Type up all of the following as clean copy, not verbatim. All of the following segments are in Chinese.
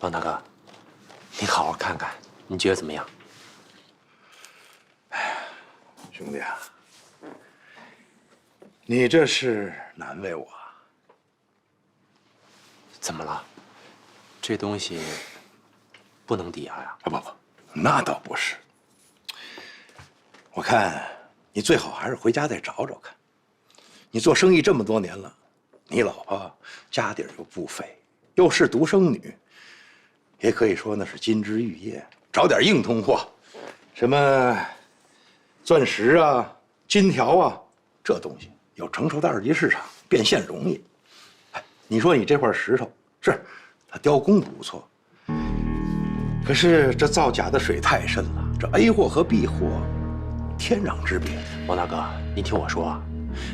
王大哥，你好好看看，你觉得怎么样？兄弟啊，你这是难为我。怎么了？这东西不能抵押呀？不，那倒不是。我看你最好还是回家再找找看。你做生意这么多年了，你老婆家底儿又不菲，又是独生女，也可以说那是金枝玉叶。找点硬通货，什么钻石啊、金条啊，这东西有成熟的二级市场，变现容易。哎，你说你这块石头是它雕工不错，可是这造假的水太深了，这 A 货和 B 货天壤之别。王大哥，你听我说啊，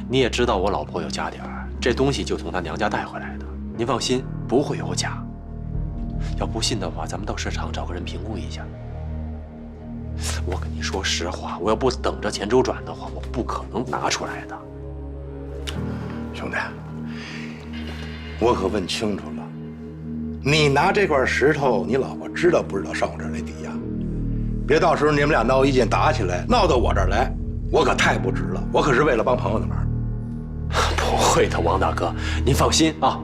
你也知道我老婆有家底儿，这东西就从她娘家带回来的，您放心，不会有假。要不信的话，咱们到市场找个人评估一下。我跟你说实话，我要不等着钱周转的话，我不可能拿出来的。兄弟，我可问清楚了，你拿这块石头，你老婆知道不知道上我这儿来抵押？别到时候你们俩闹一劲打起来，闹到我这儿来，我可太不值了。我可是为了帮朋友的忙。不会的，王大哥，您放心啊。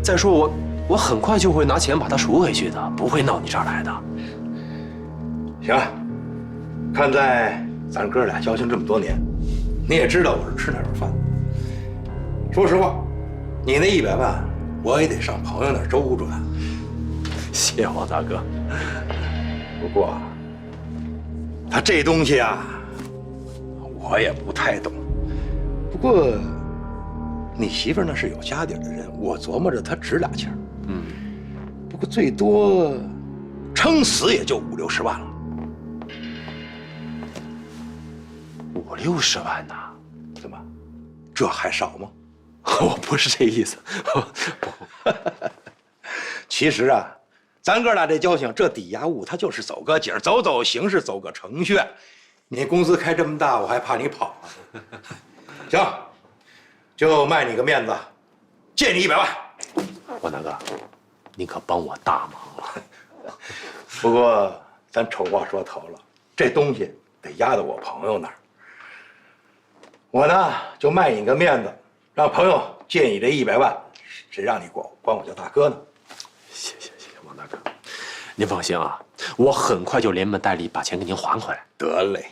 再说我很快就会拿钱把它赎回去的，不会闹你这儿来的。行，看在咱哥俩交情这么多年，你也知道我是吃哪碗饭。说实话，你那100万，我也得上朋友那儿周转。谢谢王大哥。不过，他这东西啊，我也不太懂。不过，你媳妇儿那是有家底儿的人，我琢磨着她值俩钱儿。不过最多，撑死也就50、60万了。50、60万呐？怎么，这还少吗？我不是这意思。其实啊，咱哥俩这交情，这抵押物它就是走个景儿，走走形式，走个程序。你公司开这么大，我还怕你跑啊？行，就卖你个面子，借你100万。王大哥，您可帮我大忙了。不过咱丑话说头了，这东西得压到我朋友那儿。我呢就卖你个面子，让朋友借你这100万，谁让你管我叫大哥呢？谢谢王大哥，您放心啊，我很快就连本带利把钱给您还回来。得嘞，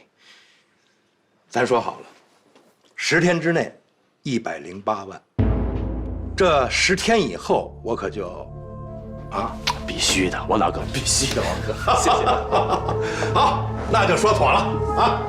咱说好了，10天之内108万。这10天以后，我可就，啊，必须的，王大哥，必须的，王哥，谢谢。好，那就说妥了啊。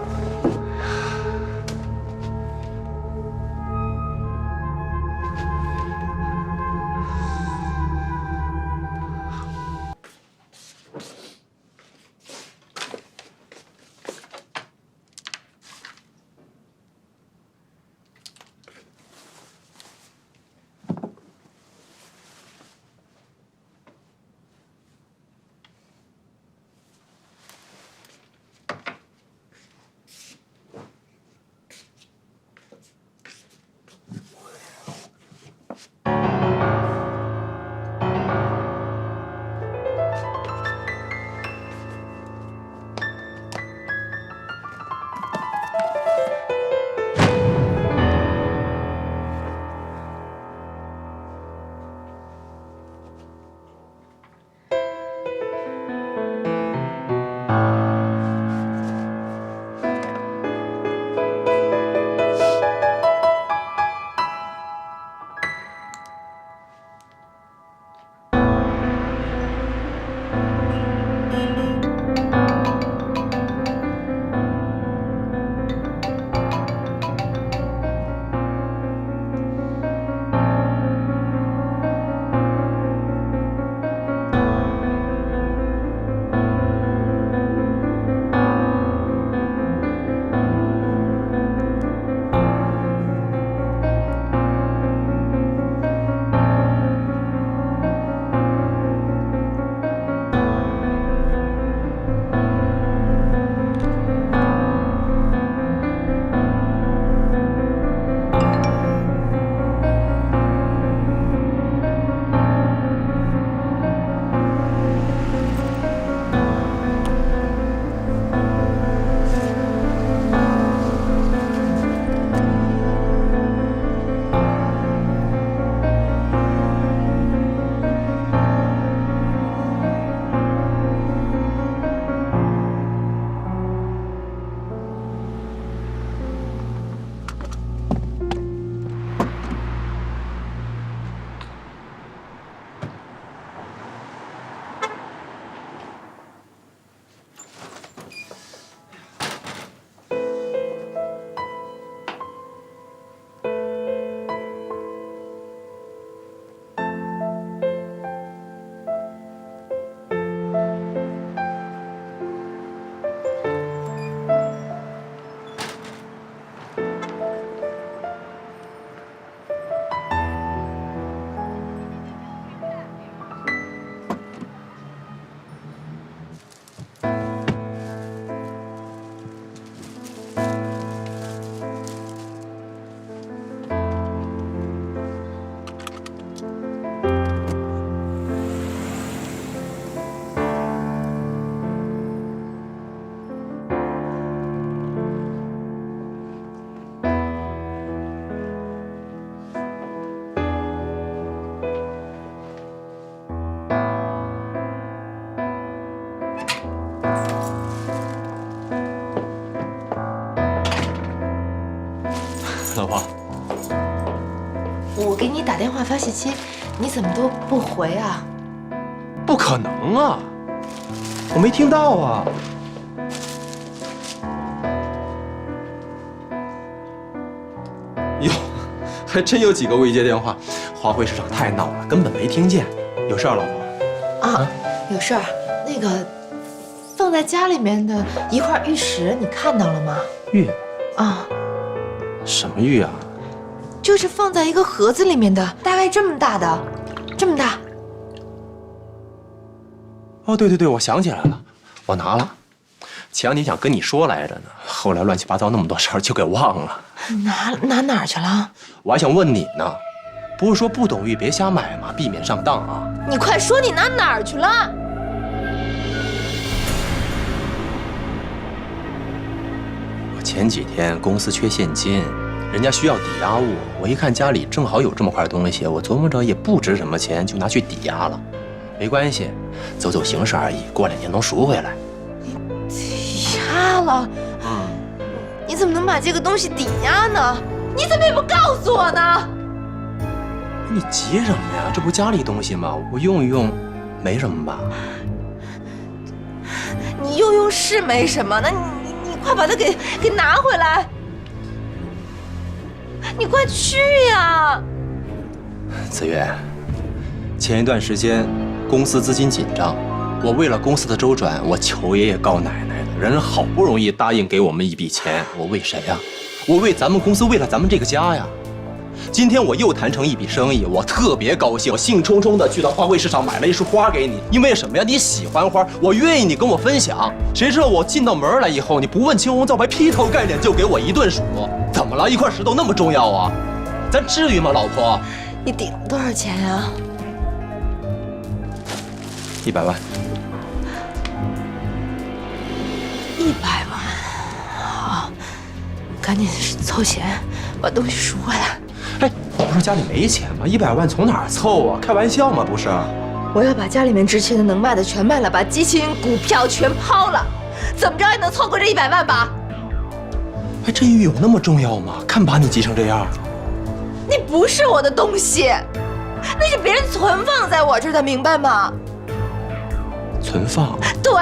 我给你打电话发信息，你怎么都不回啊？不可能啊！我没听到啊！哟，还真有几个未接电话。华汇市场太闹了，根本没听见。有事啊，老婆？啊，有事儿。那个放在家里面的一块玉石，你看到了吗？玉？啊，什么玉啊？就是放在一个盒子里面的，大概这么大的，这么大。哦，对对对，我想起来了，我拿了。前两天想跟你说来着呢，后来乱七八糟那么多事儿就给忘了。拿哪儿去了？我还想问你呢，不是说不懂玉别瞎买吗？避免上当啊！你快说，你拿哪儿去了？我前几天公司缺现金，人家需要抵押物，我一看家里正好有这么块东西，我琢磨着也不值什么钱，就拿去抵押了。没关系，走走形式而已，过2年能赎回来。抵押了？你怎么能把这个东西抵押呢？你怎么也不告诉我呢？你急什么呀？这不家里东西吗？我用一用，没什么吧？你用是没什么，那你快把它给拿回来！你快去呀！子月，前一段时间公司资金紧张，我为了公司的周转，我求爷爷告奶奶的，人好不容易答应给我们一笔钱，我为谁呀？我为咱们公司，为了咱们这个家呀！今天我又谈成一笔生意，我特别高兴，我兴冲冲的去到花卉市场买了一束花给你，因为什么呀？你喜欢花，我愿意你跟我分享。谁知道我进到门来以后，你不问青红皂白，劈头盖脸就给我一顿数，怎么了？一块石头那么重要啊？咱至于吗，老婆？你顶了多少钱呀？100万。100万，好，赶紧凑钱把东西赎回来。哎，我不是家里没钱吗？100万从哪儿凑啊？开玩笑吗？不是。我要把家里面值钱的、能卖的全卖了，把机器人股票全抛了，怎么着也能凑够这100万吧？哎，这玉有那么重要吗？看把你急成这样。那不是我的东西，那是别人存放在我这儿的，明白吗？存放？对。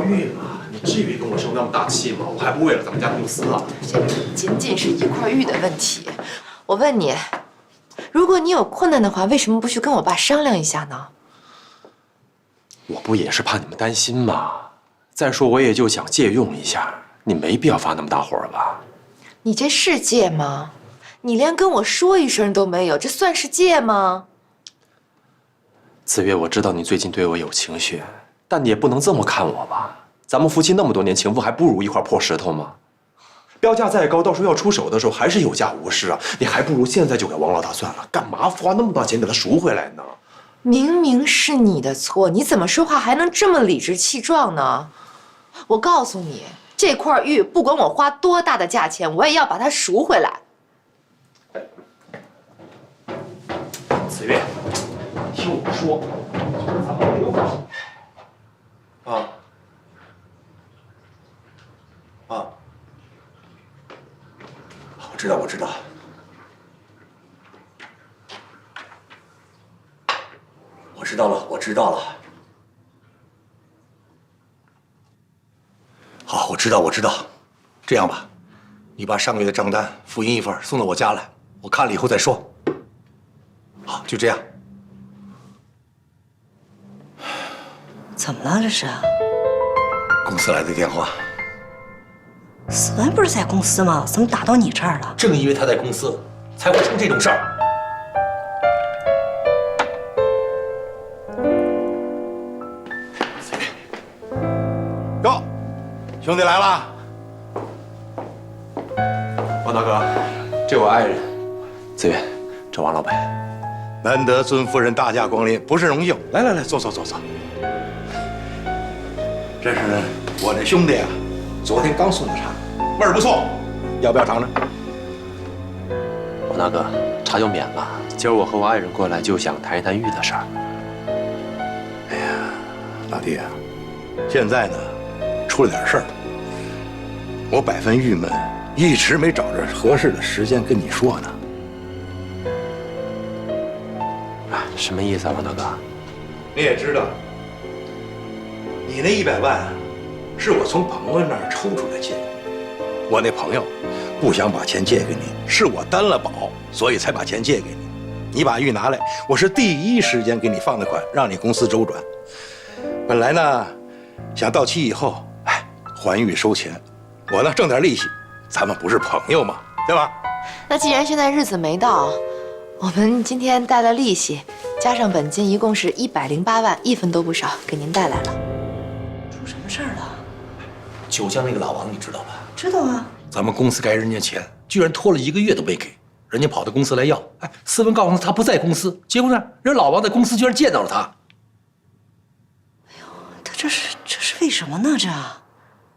玉嘛，你至于跟我生那么大气吗？我还不为了咱们家公司啊！这不仅仅是一块玉的问题。我问你，如果你有困难的话，为什么不去跟我爸商量一下呢？我不也是怕你们担心吗？再说我也就想借用一下，你没必要发那么大火吧？你这是借吗？你连跟我说一声都没有，这算是借吗？子月，我知道你最近对我有情绪，但你也不能这么看我吧？咱们夫妻那么多年，情分还不如一块破石头吗？标价再高，到时候要出手的时候还是有价无市啊！你还不如现在就给王老大算了，干嘛花那么大钱给他赎回来呢？明明是你的错，你怎么说话还能这么理直气壮呢？我告诉你，这块玉不管我花多大的价钱，我也要把它赎回来。子越，听我说，咱们没有啊啊！我知道，我知道。我知道了，我知道了。好，我知道，我知道。这样吧，你把上个月的账单复印一份送到我家来，我看了以后再说。好，就这样。怎么了这是？公司来的电话。思文不是在公司吗？怎么打到你这儿了？正因为他在公司，才会出这种事儿。哟，兄弟来了。王大哥，这我爱人。子越，这王老板。难得尊夫人大驾光临，不是荣幸。来来来，坐坐坐坐。这是我这兄弟啊，昨天刚送的茶，味儿不错，要不要尝尝？王大哥，茶就免了。今儿我和我爱人过来就想谈一谈玉的事儿。哎呀，老弟啊，现在呢，出了点事儿，我百分郁闷，一直没找着合适的时间跟你说呢。什么意思啊，王大哥？你也知道，你那100万是我从朋友那儿抽出来借的。我那朋友不想把钱借给你，是我担了保，所以才把钱借给你。你把玉拿来，我是第一时间给你放的款，让你公司周转。本来呢，想到期以后，还玉收钱，我呢挣点利息，咱们不是朋友嘛，对吧？那既然现在日子没到，我们今天带了利息，加上本金，一共是108万，1分都不少，给您带来了。出什么事儿了？九江那个老王你知道吧？知道啊。咱们公司该人家钱，居然拖了1个月都没给，人家跑到公司来要。思文告诉他不在公司，结果呢，人老王在公司居然见到了他。哎呦，他这是为什么呢？这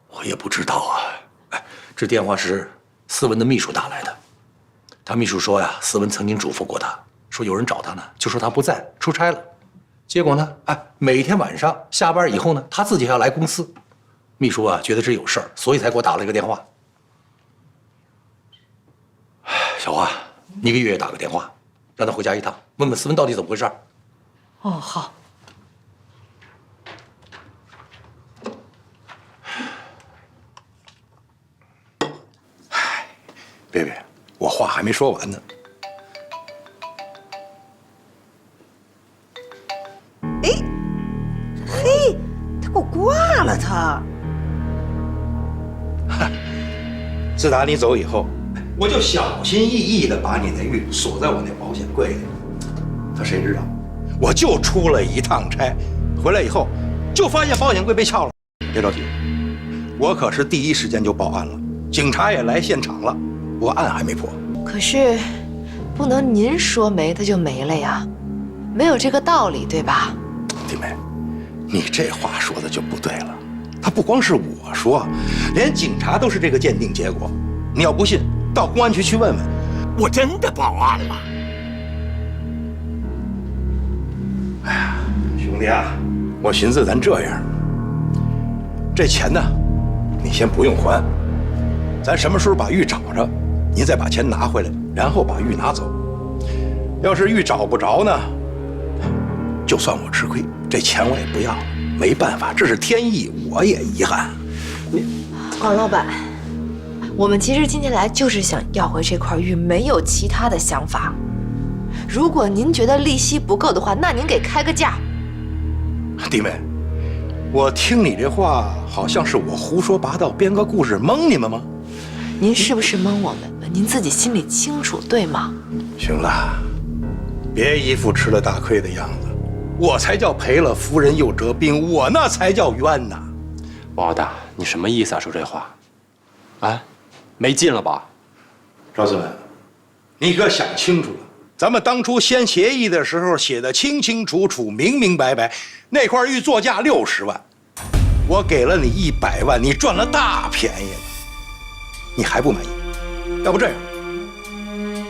我也不知道啊。这电话是思文的秘书打来的。他秘书说呀，思文曾经嘱咐过他，说有人找他呢，就说他不在，出差了。结果呢，每天晚上下班以后呢，他自己还要来公司。秘书啊，觉得这有事儿，所以才给我打了一个电话。小华，你给月月打个电话，让他回家一趟，问问思文到底怎么回事。哦，好。贝贝，我话还没说完呢。嘿，他给我挂了他。自打你走以后，我就小心翼翼地把你那玉锁在我那保险柜里。可谁知道，我就出了一趟差，回来以后就发现保险柜被撬了。别着急，我可是第一时间就报案了，警察也来现场了，不过案还没破。可是，不能您说没它就没了呀，没有这个道理，对吧？弟妹，你这话说的就不对了。他不光是我说，连警察都是这个鉴定结果。你要不信，到公安局去问问。我真的报案了。哎呀，兄弟啊，我寻思咱这样，这钱呢，你先不用还，咱什么时候把玉找着，您再把钱拿回来，然后把玉拿走。要是玉找不着呢，就算我吃亏，这钱我也不要了。没办法，这是天意，我也遗憾。王老板，我们其实今天来就是想要回这块玉，没有其他的想法。如果您觉得利息不够的话，那您给开个价。弟妹，我听你这话好像是我胡说八道，编个故事蒙你们吗？您是不是蒙我们？您自己心里清楚，对吗？行了，别一副吃了大亏的样子。我才叫赔了夫人又折兵，我那才叫冤呐！王老大，你什么意思啊？说这话，啊？没劲了吧？赵思文，你可想清楚了，咱们当初签协议的时候写的清清楚楚、明明白白，那块玉作价60万，我给了你100万，你赚了大便宜了，你还不满意？要不这样，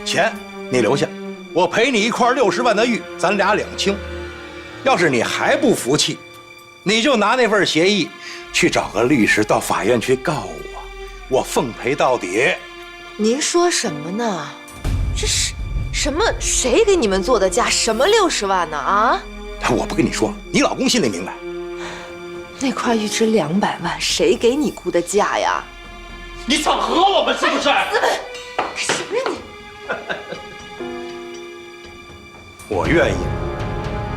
钱你留下，我赔你一块60万的玉，咱俩两清。要是你还不服气，你就拿那份协议去找个律师到法院去告我奉陪到底。您说什么呢？这是什么？谁给你们做的价？什么60万呢？啊！我不跟你说，你老公心里明白。那块玉值200万，谁给你估的价呀？你想讹我们是不是？思文，什么呀你？我愿意，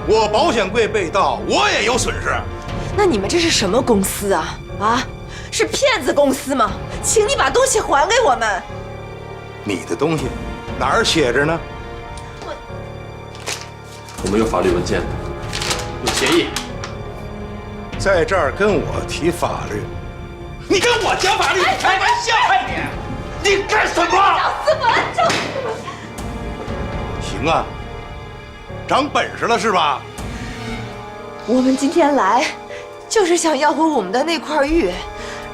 我保险柜被盗，我也有损失。那你们这是什么公司啊？啊，是骗子公司吗？请你把东西还给我们。你的东西哪儿写着呢？我们有法律文件，有协议。在这儿跟我提法律，你跟我讲法律？你开玩笑啊你！你干什么？赵思文，赵思文。行啊，长本事了是吧？我们今天来，就是想要回我们的那块玉。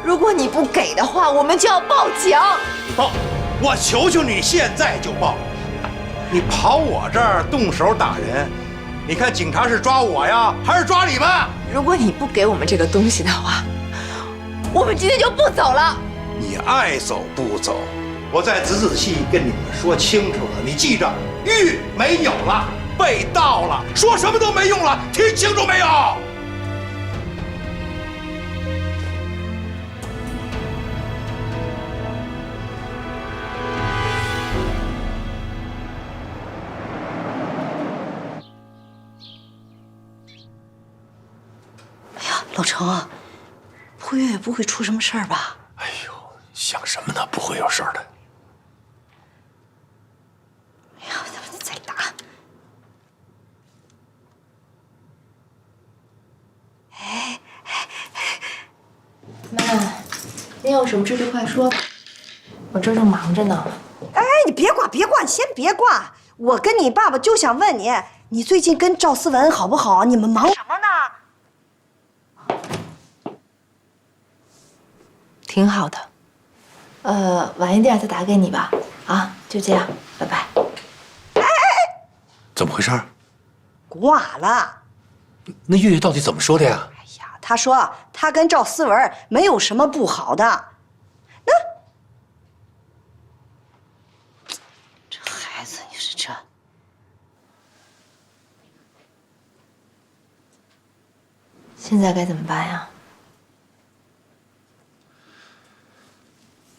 如果你不给的话，我们就要报警。报！我求求你，现在就报！你跑我这儿动手打人，你看警察是抓我呀，还是抓你们？如果你不给我们这个东西的话，我们今天就不走了。你爱走不走，我再仔仔细细跟你们说清楚了。你记着，玉没有了，被盗了，说什么都没用了，听清楚没有？老程啊，破月也不会出什么事儿吧？哎呦，想什么呢？不会有事儿的。哎呀，再打。妈，您有什么事就快说吧，我这正忙着呢。哎，你别挂，别挂，你先别挂。我跟你爸爸就想问你，你最近跟赵思文好不好？你们忙什么呢？挺好的，晚一点再打给你吧。啊，就这样，拜拜。怎么回事？挂了。那月月到底怎么说的呀？哎呀，他说他跟赵思文没有什么不好的。那这孩子，你说这。现在该怎么办呀？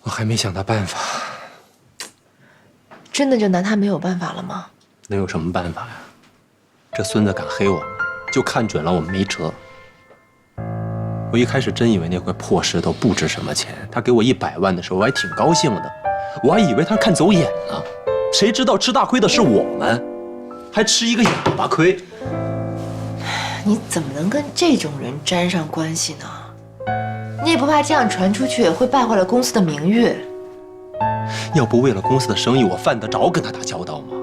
我还没想到办法。真的就拿他没有办法了吗？能有什么办法呀？这孙子敢黑我们，就看准了我们没辙。我一开始真以为那块破石头不值什么钱，他给我100万的时候，我还挺高兴的，我还以为他看走眼了。谁知道吃大亏的是我们，还吃一个哑巴亏。你怎么能跟这种人沾上关系呢？你也不怕这样传出去会败坏了公司的名誉？要不为了公司的生意，我犯得着跟他打交道吗？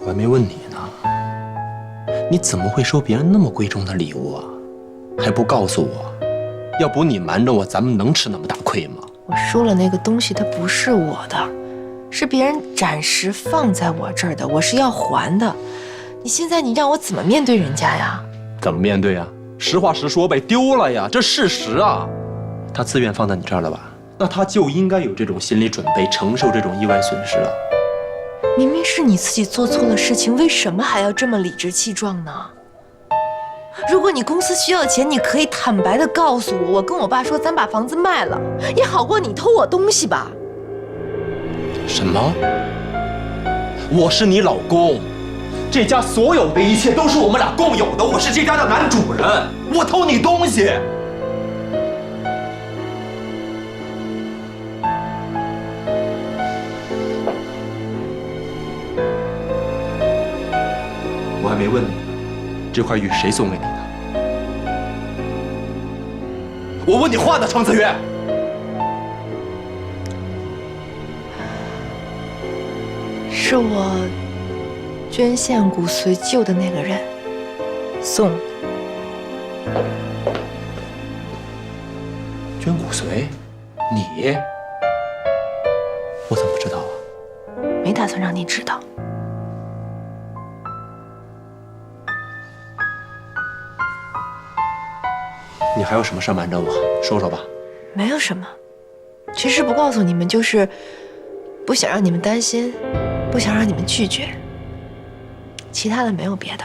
我还没问你呢，你怎么会收别人那么贵重的礼物啊？还不告诉我？要不你瞒着我，咱们能吃那么大亏吗？我说了，那个东西它不是我的，是别人暂时放在我这儿的，我是要还的。你现在你让我怎么面对人家呀？怎么面对呀？实话实说呗，丢了呀，这事实啊。他自愿放在你这儿了吧？那他就应该有这种心理准备，承受这种意外损失啊。明明是你自己做错了事情，为什么还要这么理直气壮呢？如果你公司需要钱，你可以坦白的告诉我，我跟我爸说，咱把房子卖了，也好过你偷我东西吧。什么？我是你老公，这家所有的一切都是我们俩共有的，我是这家的男主人，我偷你东西？我还没问你呢，这块玉谁送给你的？我问你话呢，程子月。是我捐献骨髓救的那个人送你。捐骨髓？你？我怎么不知道啊？没打算让你知道。你还有什么事瞒着我？说说吧。没有什么，其实不告诉你们就是不想让你们担心，不想让你们拒绝，其他的没有别的。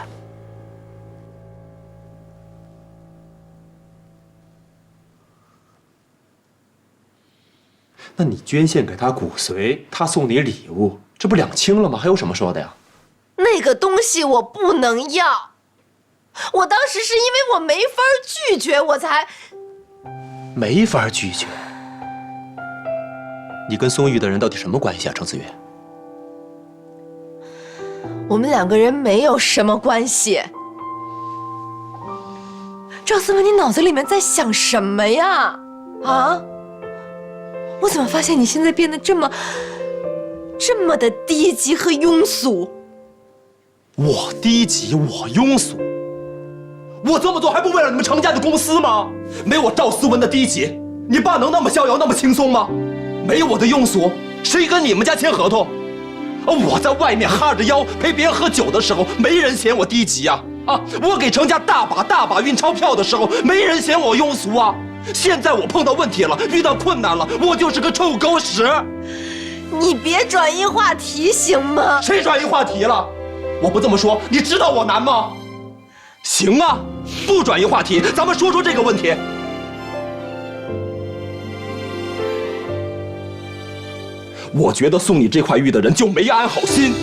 那你捐献给他骨髓，他送你礼物，这不两清了吗？还有什么说的呀？那个东西我不能要，我当时是因为我没法拒绝，我才没法拒绝。你跟松玉的人到底什么关系啊，程子月？我们两个人没有什么关系。赵思文，你脑子里面在想什么呀？啊？我怎么发现你现在变得这么的低级和庸俗？我低级，我庸俗，我这么做还不为了你们程家的公司吗？没我赵思文的低级，你爸能那么逍遥，那么轻松吗？没我的庸俗，谁跟你们家签合同？我在外面哈着腰陪别人喝酒的时候，没人嫌我低级啊！我给程家大把运钞票的时候，没人嫌我庸俗啊！现在我碰到问题了，遇到困难了，我就是个臭狗屎！你别转移话题行吗？谁转移话题了？我不这么说，你知道我难吗？行啊，不转移话题，咱们说说这个问题。我觉得送你这块玉的人就没安好心。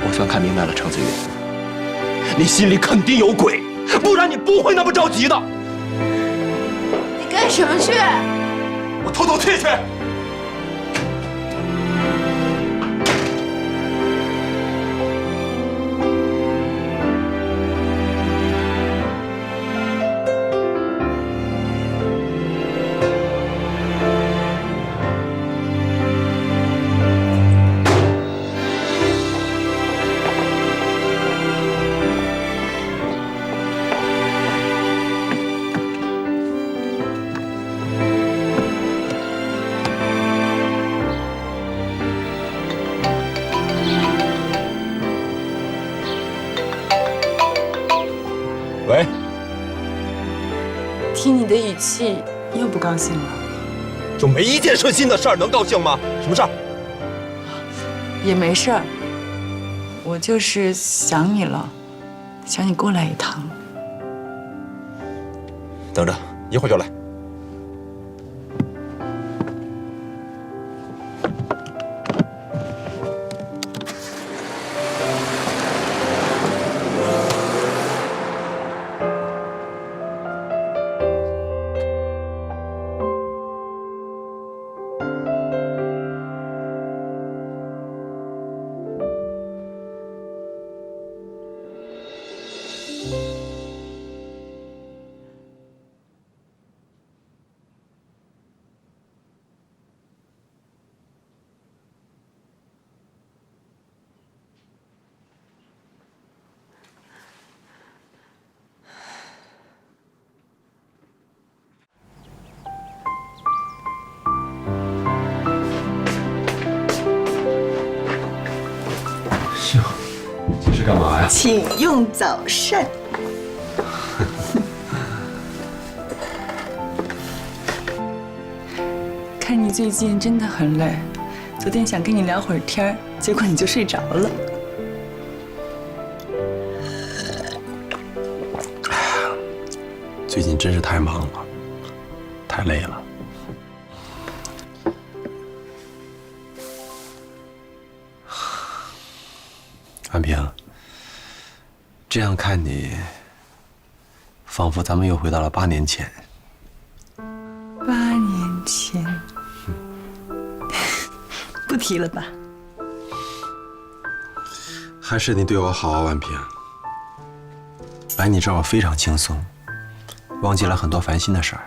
我算看明白了，程子玉，你心里肯定有鬼，不然你不会那么着急的。你干什么去？我偷偷去。喂，听你的语气又不高兴了。就没一件顺心的事儿能高兴吗？什么事儿？也没事儿，我就是想你了，想你过来一趟。等着，一会儿就来。哟，这是干嘛呀？请用早膳。看你最近真的很累，昨天想跟你聊会儿天儿，结果你就睡着了。最近真是太忙了，太累了。安平，这样看你，仿佛咱们又回到了8年前。8年前，不提了吧？还是你对我好啊，婉平。来你这儿我非常轻松，忘记了很多烦心的事儿。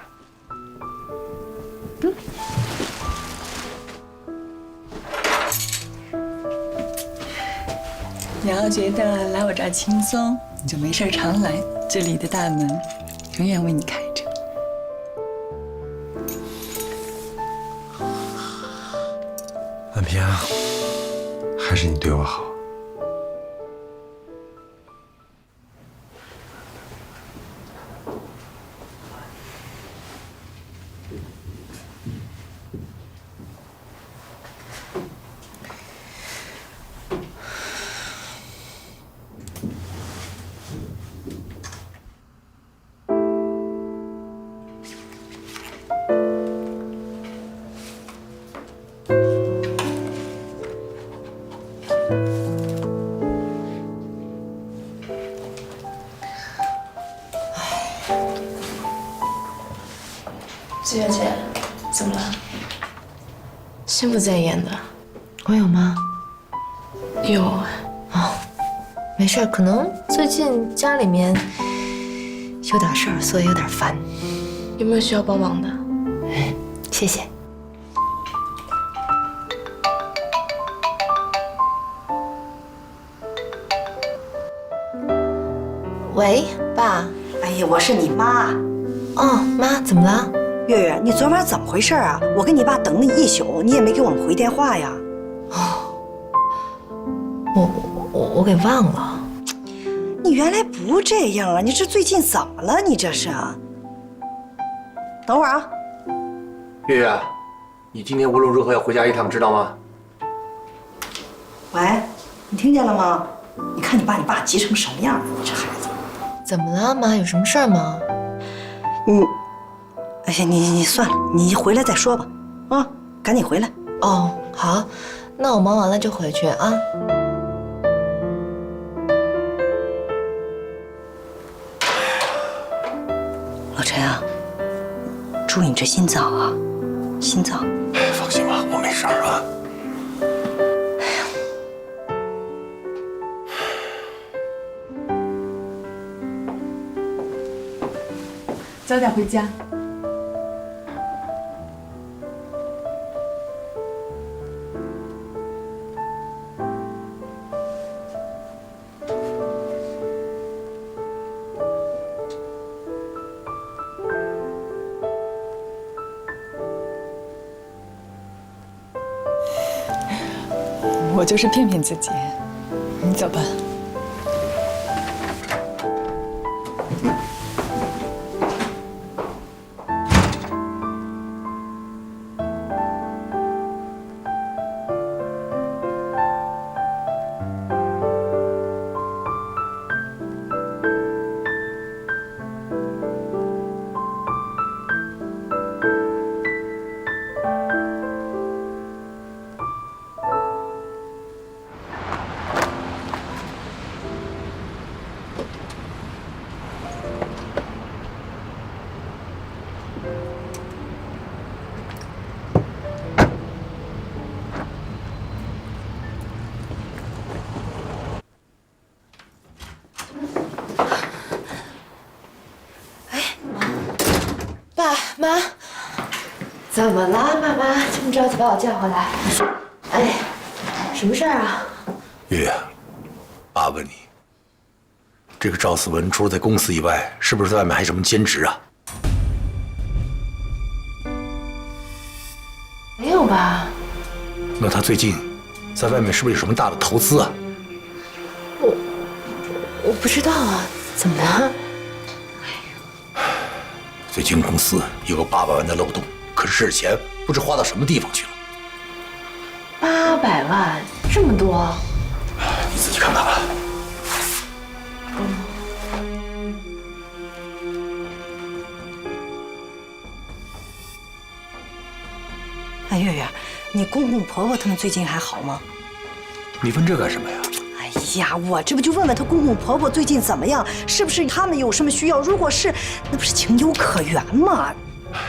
你要觉得来我这儿轻松，你就没事常来，这里的大门永远为你开着。安平，还是你对我好。季月姐，怎么了？心不在焉的。我有吗？有。哦，没事，可能最近家里面有点事儿，所以有点烦。有没有需要帮忙的？谢谢。喂，爸。哎呀，我是你妈。哦，妈，怎么了？月月，你昨晚怎么回事啊？我跟你爸等了一宿，你也没给我们回电话呀。我给忘了。你原来不这样啊！你这最近怎么了？你这是？等会儿啊。月月，你今天无论如何要回家一趟，知道吗？喂，你听见了吗？你看你爸急成什么样了？你这孩子。怎么了，妈？有什么事儿吗？哎呀，你算了，你回来再说吧。啊，赶紧回来。哦，好，那我忙完了就回去啊。老陈啊，注意你这心脏啊，心脏。放心吧，我没事儿啊。早点回家。我就是骗骗自己。你走吧。爸妈，怎么了？妈妈这么着急把我叫回来？哎，什么事儿啊？月月，爸问你，这个赵思文除了在公司以外，是不是在外面还有什么兼职啊？没有吧？那他最近在外面是不是有什么大的投资啊？我不知道啊，怎么了？最近公司有个800万的漏洞，可是这钱不知花到什么地方去了。800万，这么多？你自己看看吧。哎，月月，你公公婆婆他们最近还好吗？你问这干什么呀？哎呀，我这不就问问他公公婆婆最近怎么样，是不是他们有什么需要？如果是，那不是情有可原吗？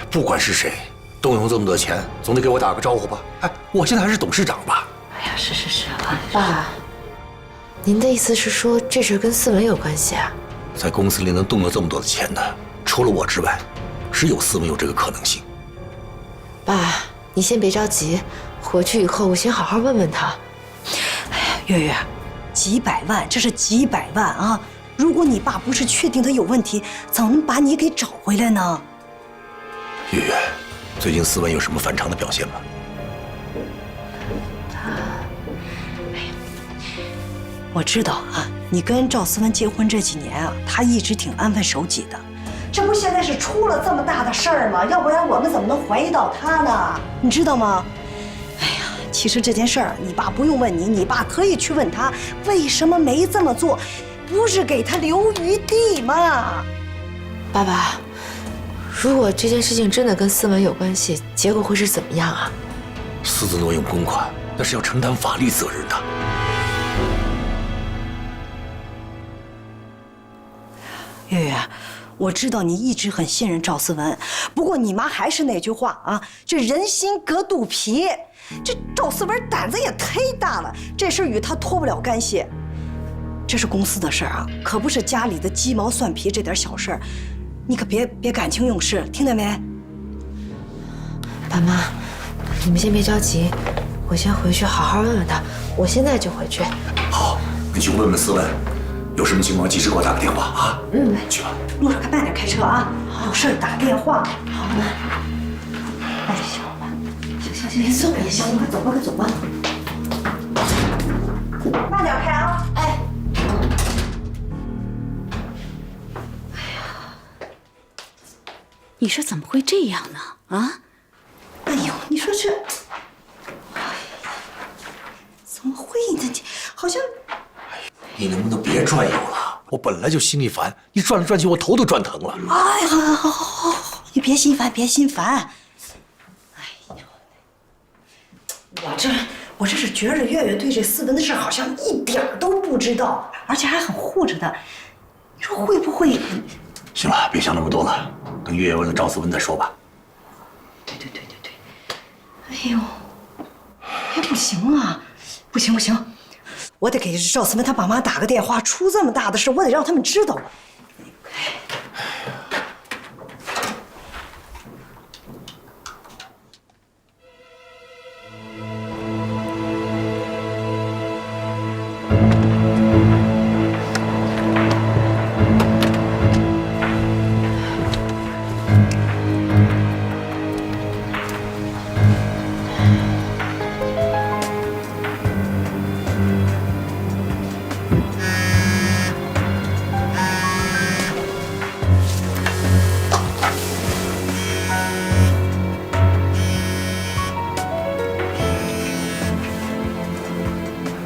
不管是谁，动用这么多钱，总得给我打个招呼吧？哎，我现在还是董事长吧？哎呀，是啊，爸，您的意思是说这事跟思文有关系啊？在公司里能动用这么多的钱的，除了我之外，只有思文有这个可能性。爸，你先别着急，回去以后我先好好问问他。月月，几百万，这是几百万啊！如果你爸不是确定他有问题，怎么能把你给找回来呢？月月，最近思文有什么反常的表现吗？我知道啊，你跟赵思文结婚这几年啊，他一直挺安分守己的。这不现在是出了这么大的事儿吗？要不然我们怎么能怀疑到他呢？你知道吗？哎呀，其实这件事儿，你爸不用问你，你爸可以去问他，为什么没这么做？不是给他留余地吗？爸爸，如果这件事情真的跟思文有关系，结果会是怎么样啊？私自挪用公款，那是要承担法律责任的。月月，我知道你一直很信任赵思文，不过你妈还是那句话啊，这人心隔肚皮。这赵思文胆子也忒大了，这事儿与他脱不了干系。这是公司的事儿啊，可不是家里的鸡毛蒜皮这点小事儿，你可别感情用事，听见没？爸妈，你们先别着急，我先回去好好问问他，我现在就回去。好，你去问问思文，有什么情况及时给我打个电话啊。去吧。路上可慢点开车啊，有事儿打电话。好的。哎，行吧，行，别走，别行，快走吧，快走吧。慢点开啊！哎。你说怎么会这样呢？啊？哎呦，你说这，怎么会呢？你好像……你能不能别转悠了？我本来就心里烦，你转来转去，我头都转疼了。哎呀，好，你别心烦，别心烦。哎呦，我这是觉着月月对这思文的事好像一点都不知道，而且还很护着他。你说会不会？行了，别想那么多了，等月月问了赵思文再说吧。对。哎呦，哎不行啊，不行，我得给赵思文他爸妈打个电话，出这么大的事，我得让他们知道。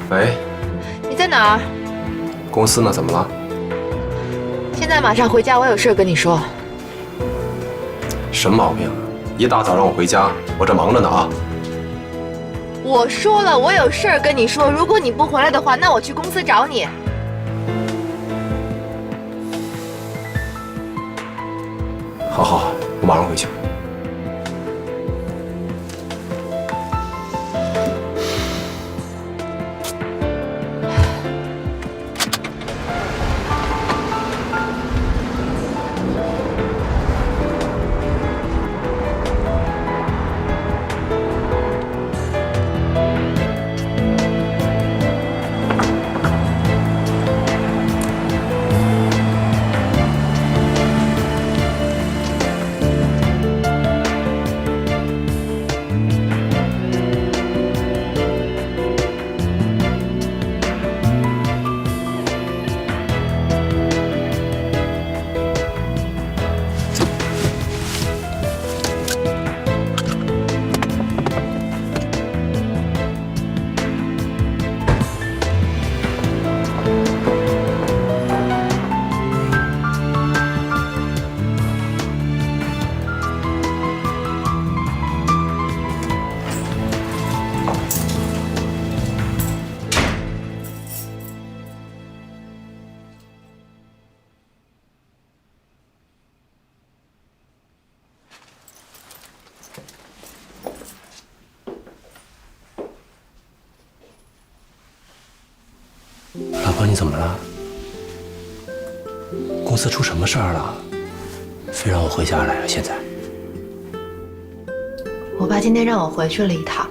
喂，你在哪儿？公司呢？怎么了？现在马上回家，我有事跟你说。什么毛病啊？一大早让我回家，我这忙着呢啊。我说了，我有事儿跟你说。如果你不回来的话，那我去公司找你。好，我马上回去。老婆，你怎么了？公司出什么事儿了？非让我回家来了。现在，我爸今天让我回去了一趟，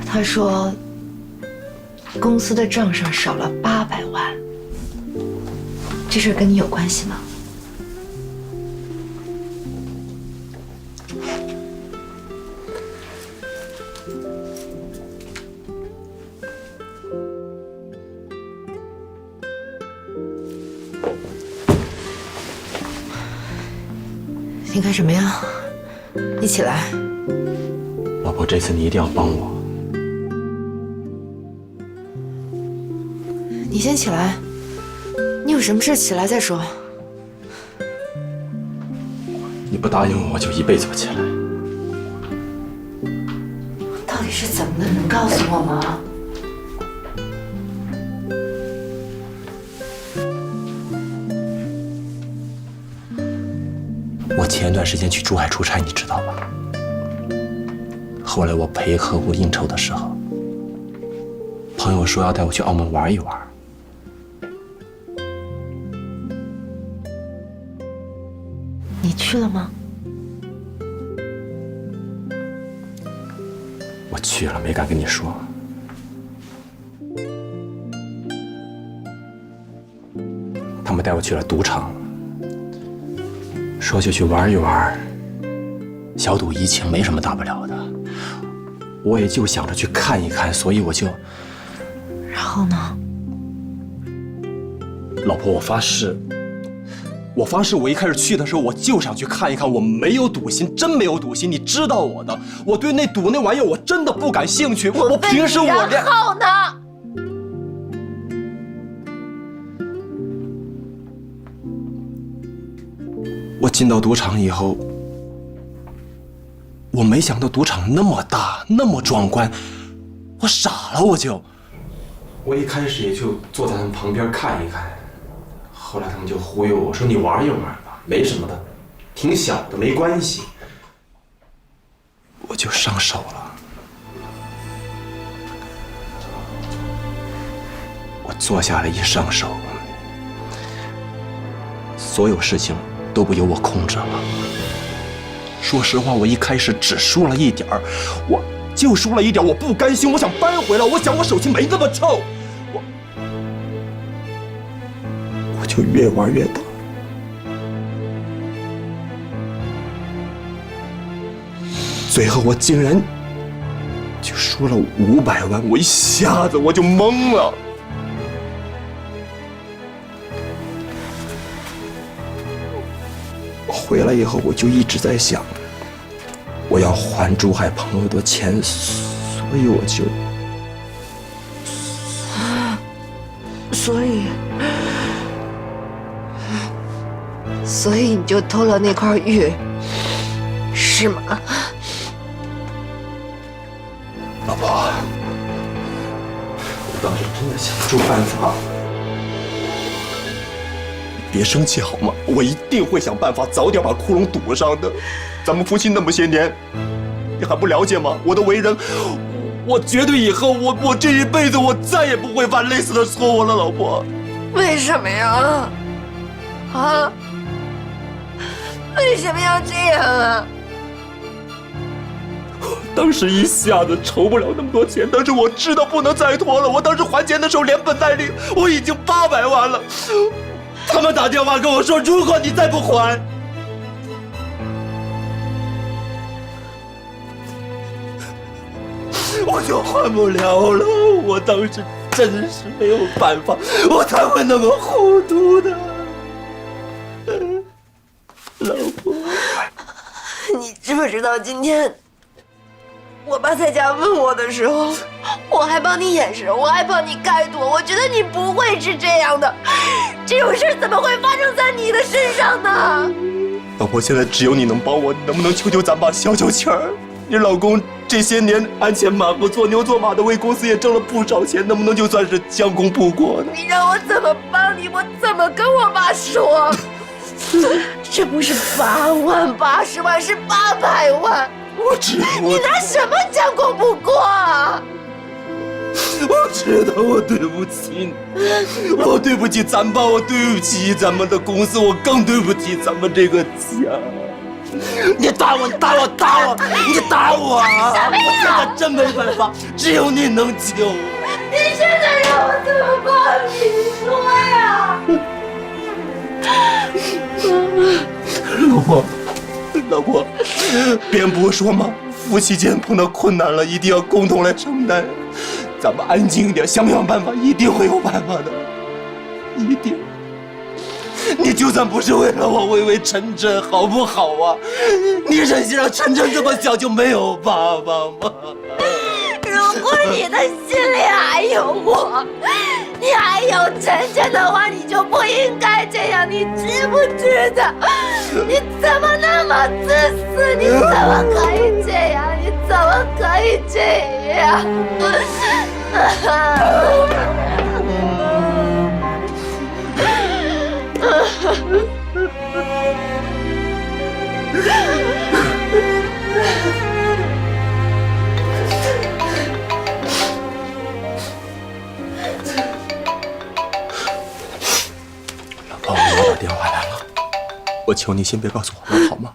他说公司的账上少了800万，这事跟你有关系吗？你干什么呀？你起来。老婆，这次你一定要帮我。你先起来，你有什么事起来再说。你不答应我，我就一辈子不起来。到底是怎么了？能告诉我吗？我前段时间去珠海出差，你知道吧？后来我陪客户应酬的时候，朋友说要带我去澳门玩一玩。你去了吗？我去了，没敢跟你说。他们带我去了赌场，说就去玩一玩，小赌怡情，没什么大不了的。我也就想着去看一看，所以我就……然后呢？老婆，我发誓，我一开始去的时候，我就想去看一看，我没有赌心，真没有赌心，你知道我的，我对那赌那玩意儿我真的不感兴趣。我平时我连……然后呢？我进到赌场以后，我没想到赌场那么大，那么壮观，我傻了，我一开始也就坐在他们旁边看一看，后来他们就忽悠我说你玩一玩吧，没什么的，挺小的，没关系，我就上手了。我坐下来一上手，所有事情都不由我控制了。说实话，我一开始只输了一点儿，我就输了一点，我不甘心，我想扳回来，我想我手气没那么臭，我就越玩越大。最后我竟然就输了500万，我一下子我就懵了。回来以后，我就一直在想，我要还珠海朋友的钱，所以我就，所以你就偷了那块玉，是吗？老婆，我当时真的想出办法。别生气好吗？我一定会想办法早点把窟窿堵上的。咱们夫妻那么些年，你还不了解吗？我的为人，我绝对以后我这一辈子我再也不会犯类似的错误了，老婆。为什么呀？啊？为什么要这样啊？当时一下子筹不了那么多钱，但是我知道不能再拖了。我当时还钱的时候连本带利，我已经800万了。他们打电话跟我说，如果你再不还，我就还不了了。我当时真是没有办法，我才会那么糊涂的。老婆，你知不知道今天我爸在家问我的时候，我还帮你掩饰，我还帮你盖躲，我觉得你不会是这样的。这种事怎么会发生在你的身上呢？老婆，现在只有你能帮我，你能不能求求咱爸消消气儿？你老公这些年鞍前马后、做牛做马的，为公司也挣了不少钱，能不能就算是将功补过呢？你让我怎么帮你？我怎么跟我爸说？这不是8万、80万，是800万。我知道，你拿什么将功补过啊？我知道我对不起你，我对不起咱爸，我对不起咱们的公司，我更对不起咱们这个家。你打我，打我，打我！你打我啊！我现在真没办法，只有你能救我。你现在让我怎么帮你说呀？老婆，别人不是说吗？夫妻间碰到困难了，一定要共同来承担。咱们安静一点，想想办法，一定会有办法的，一定。你就算不是为了我，为晨晨，好不好啊？你忍心让晨晨这么小就没有爸爸吗？如果你的心里还有我，你还有晨晨的话，你就不应该这样，你知不知道？你怎么那么自私？你怎么可以这样？你怎么可以这样？老婆，我妈打电话来了，我求你先别告诉我妈好吗？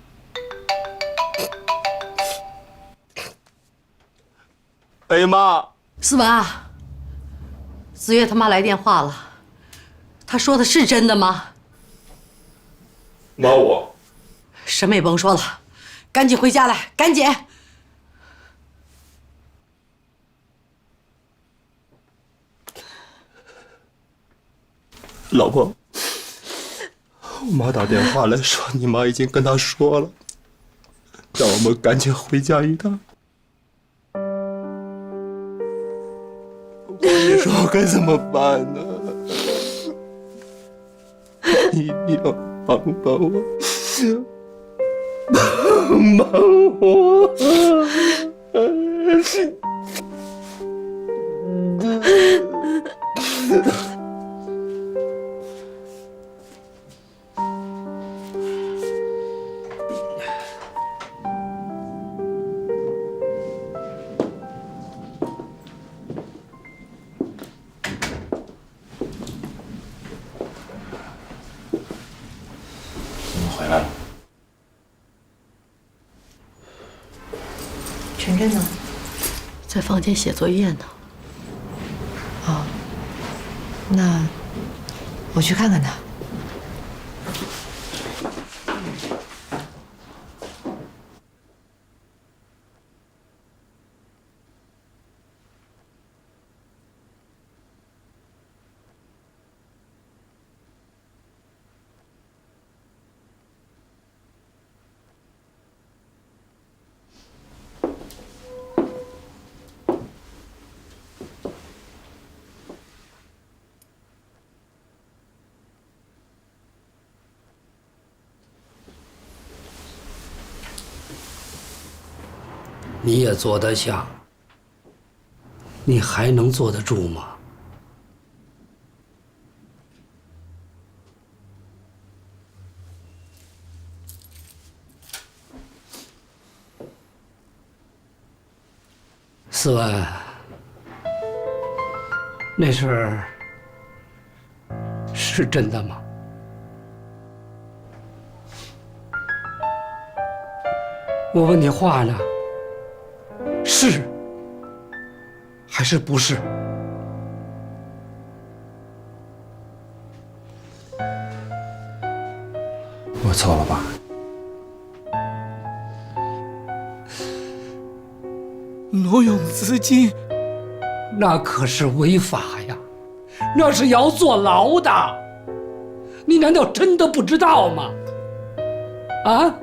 哎妈，思文，子越他妈来电话了，他说的是真的吗？妈，我什么也甭说了，赶紧回家来，赶紧！老婆，我妈打电话来说，你妈已经跟她说了，让我们赶紧回家一趟。你说我该怎么办呢？你一定要帮帮我，帮我！回来了。晨晨呢？在房间写作业呢。哦，那我去看看他。你也坐得下，你还能坐得住吗？思文，那事儿是真的吗？我问你话呢。是还是不是？我错了吧？挪用资金，那可是违法呀，那是要坐牢的。你难道真的不知道吗？啊？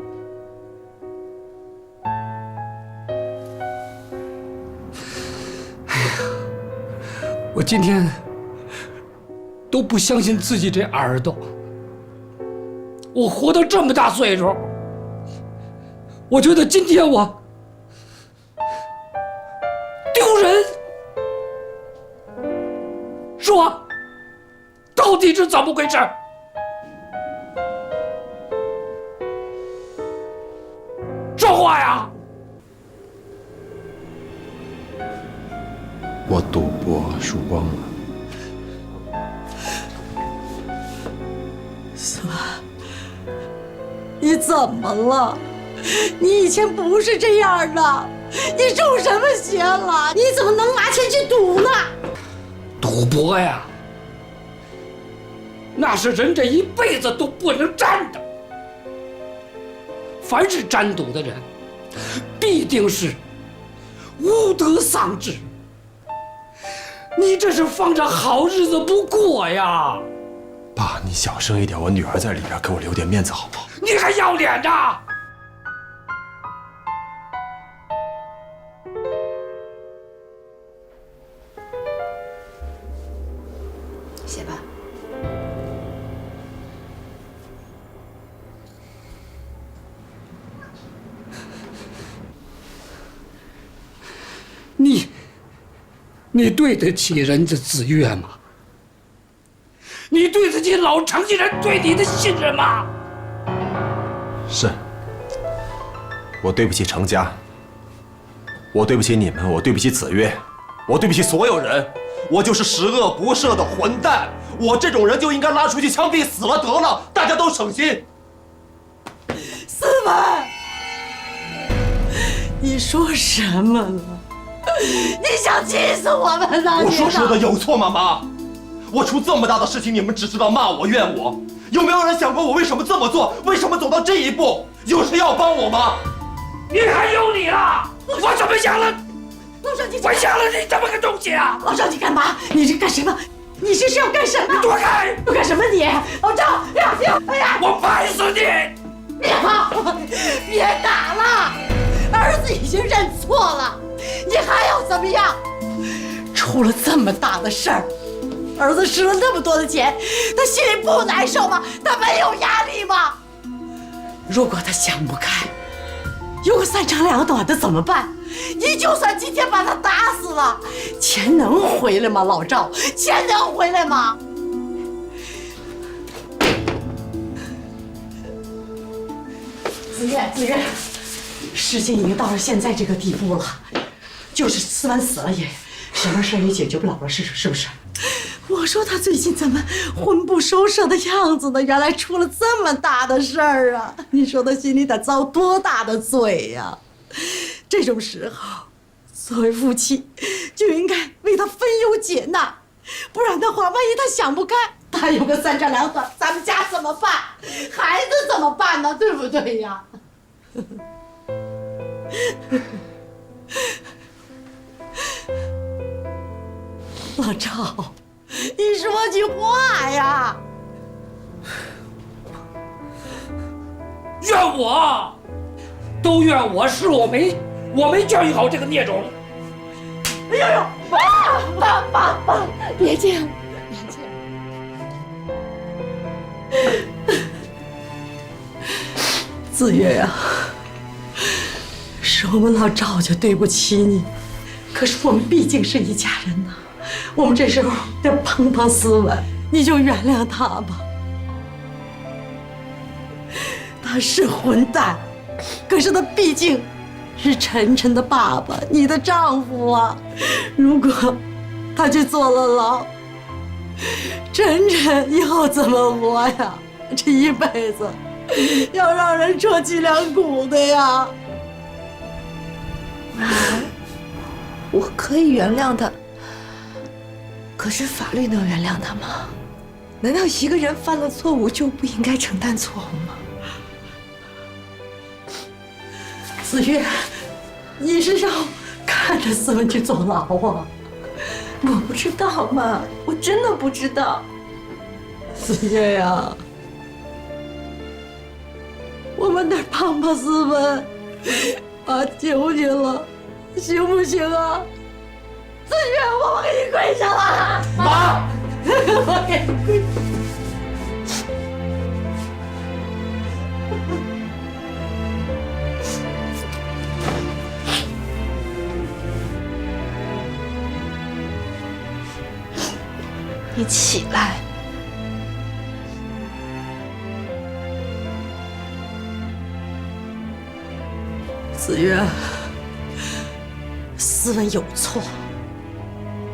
我今天都不相信自己这耳朵。我活到这么大岁数，我觉得今天我丢人。说，到底是怎么回事？说话呀！我赌博输光了。思文，你怎么了？你以前不是这样的，你中什么邪了？你怎么能拿钱去赌呢？赌博呀，那是人这一辈子都不能沾的。凡是沾赌的人，必定是无德丧志。你这是放着好日子不过呀！爸，你小声一点，我女儿在里边，给我留点面子好不好？你还要脸呢？写吧。你对得起人家子越吗？你对得起老程家人对你的信任吗？是，我对不起程家，我对不起你们，我对不起子越，我对不起所有人。我就是十恶不赦的混蛋，我这种人就应该拉出去枪毙死了得了，大家都省心。思文，你说什么了？你想气死我们呢？我说的有错吗，妈？我出这么大的事情，你们只知道骂我、怨我，有没有人想过我为什么这么做？为什么走到这一步？有谁要帮我吗？你还有你了！我怎么想了？老赵，你我想了你这么个东西啊！老赵，你干嘛？你这干什么？你这是要干什么？你躲开！要干什么你？老赵，哎呀！我拍死你！别打了，儿子已经认错了，你还要怎么样？出了这么大的事儿，儿子失了那么多的钱，他心里不难受吗？他没有压力吗？如果他想不开，有个三长两短的怎么办？你就算今天把他打死了，钱能回来吗？老赵，钱能回来吗？子越，事情已经到了现在这个地步了，就是思文死了也，什么事也解决不了了，是不是？我说他最近怎么魂不守舍的样子呢？原来出了这么大的事儿啊！你说他心里得遭多大的罪呀？这种时候，作为夫妻就应该为他分忧解难，不然的话，万一他想不开，他有个三长两短，咱们家怎么办？孩子怎么办呢？对不对呀？老赵，你说句话呀！怨我，都怨我，是我没教育好这个孽种。哎呦呦，爸，别这样，别这样。子越呀，是我们老赵家对不起你，可是我们毕竟是一家人呐，我们这时候得帮帮思文，你就原谅他吧。他是混蛋，可是他毕竟是晨晨的爸爸，你的丈夫啊。如果他去坐了牢，晨晨以后怎么活呀？这一辈子要让人啜脊梁骨的呀。妈，我可以原谅他，可是法律能原谅他吗？难道一个人犯了错误就不应该承担错误吗？子越，你是要看着思文去坐牢啊？我不知道，妈，我真的不知道。子越呀，我们得帮帮思文，啊，求你了，行不行啊？子越，我给你跪下了，妈，我给你跪。你起来。子越，思文有错，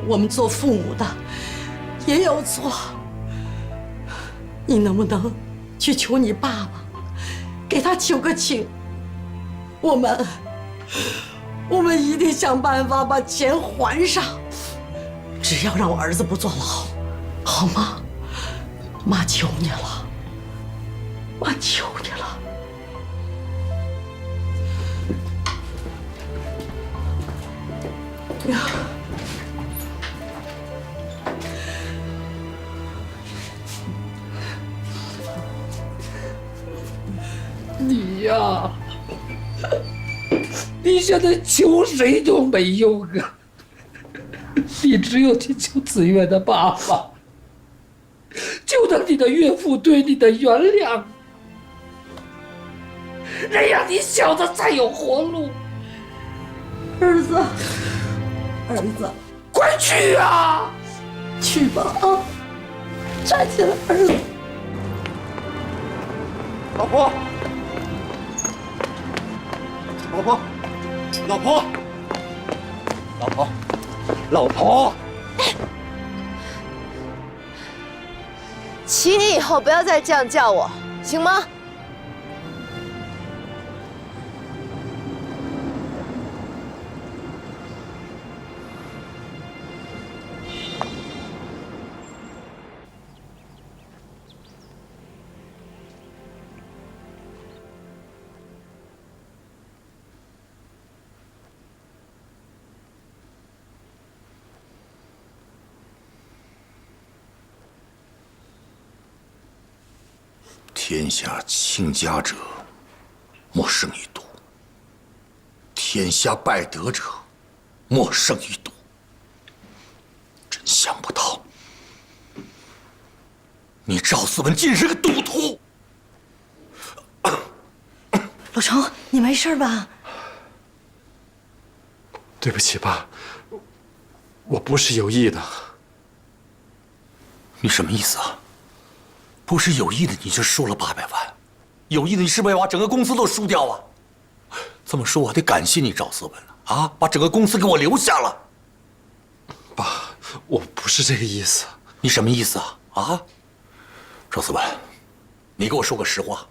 我们做父母的也有错。你能不能去求你爸爸，给他求个情？我们一定想办法把钱还上，只要让我儿子不坐牢，好吗？妈求你了，妈求你了。你呀，你现在求谁都没用啊！你只有去求子越的爸爸，就等你的岳父对你的原谅，那样你小子才有活路。儿子，快去啊！去吧啊！站起来，儿子。老婆，老婆，老婆，老婆，老婆。请你以后不要再这样叫我，行吗？天下倾家者，莫胜一读；天下败德者，莫胜一读。真想不到，你赵思文竟是个赌徒！老程，你没事吧？对不起，爸，我不是有意的。你什么意思啊？不是有意的你就输了800万，有意的你是不是要把整个公司都输掉啊？这么说我得感谢你赵思文了啊，把整个公司给我留下了。爸，我不是这个意思。你什么意思啊？啊，赵思文，你给我说个实话。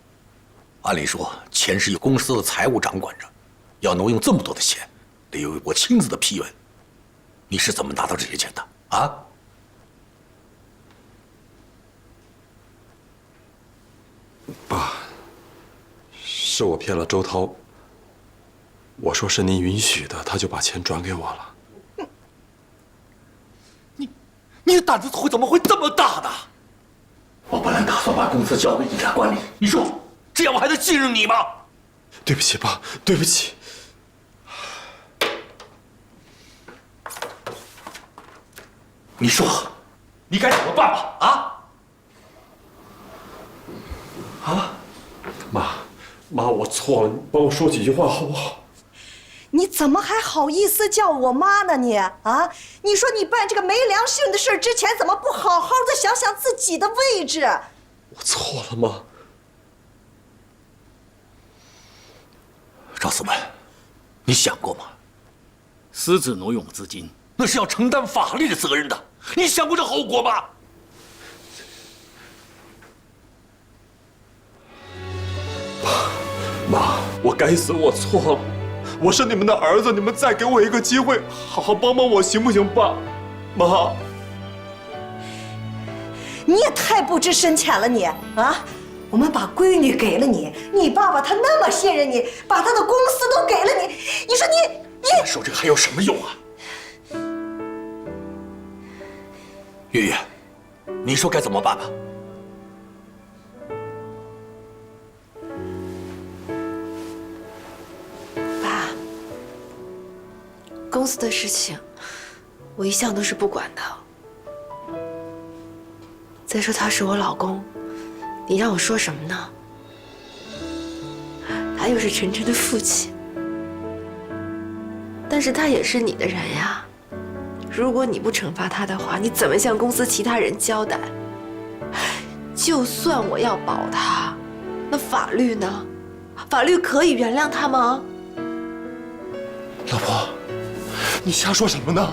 按理说，钱是由公司的财务掌管着，要挪用这么多的钱，得有我亲自的批文。你是怎么拿到这些钱的啊？爸，是我骗了周涛。我说是您允许的，他就把钱转给我了。你的胆子怎么会这么大呢？我本来打算把公司交给你来管理，你说这样我还能信任你吗？对不起，爸，对不起。你说，你该怎么办吧？啊？妈，我错了，你帮我说几句话好不好？你怎么还好意思叫我妈呢你？啊？你说你办这个没良心的事之前，怎么不好好的想想自己的位置？我错了，妈。赵思文，你想过吗？私自挪用资金，那是要承担法律的责任的。你想过这后果吗？妈，我该死，我错了。我是你们的儿子，你们再给我一个机会，好好帮帮我，行不行，爸？妈，你也太不知深浅了你啊！我们把闺女给了你，你爸爸他那么信任你，把他的公司都给了你，你说你说这个还有什么用啊？月月，你说该怎么办吧？爸，公司的事情我一向都是不管的。再说他是我老公，你让我说什么呢？他又是晨晨的父亲，但是他也是你的人呀。如果你不惩罚他的话，你怎么向公司其他人交代？就算我要保他，那法律呢？法律可以原谅他吗？老婆，你瞎说什么呢？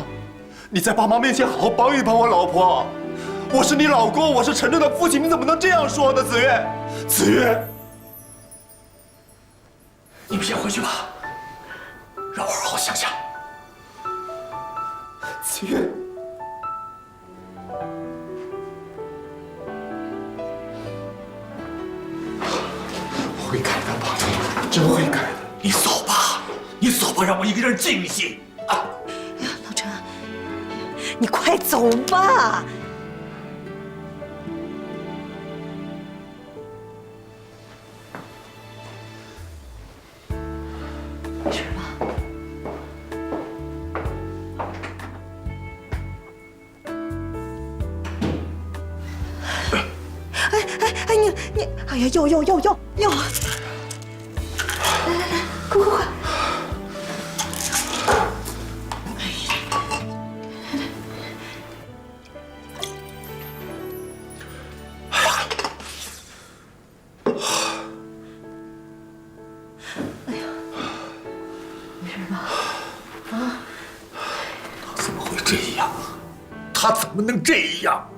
你在爸妈面前好好帮一帮我老婆。我是你老公，我是陈正的父亲，你怎么能这样说呢？子越，子越，你们先回去吧，让我好好想想。子越，会改的，爸，真会改的。你走吧，你走吧，让我一个人静一静。哎呀，老陈，你快走吧。没事吧？哎，你，哎呀，又，来，快！他怎么会这样？他怎么能这样？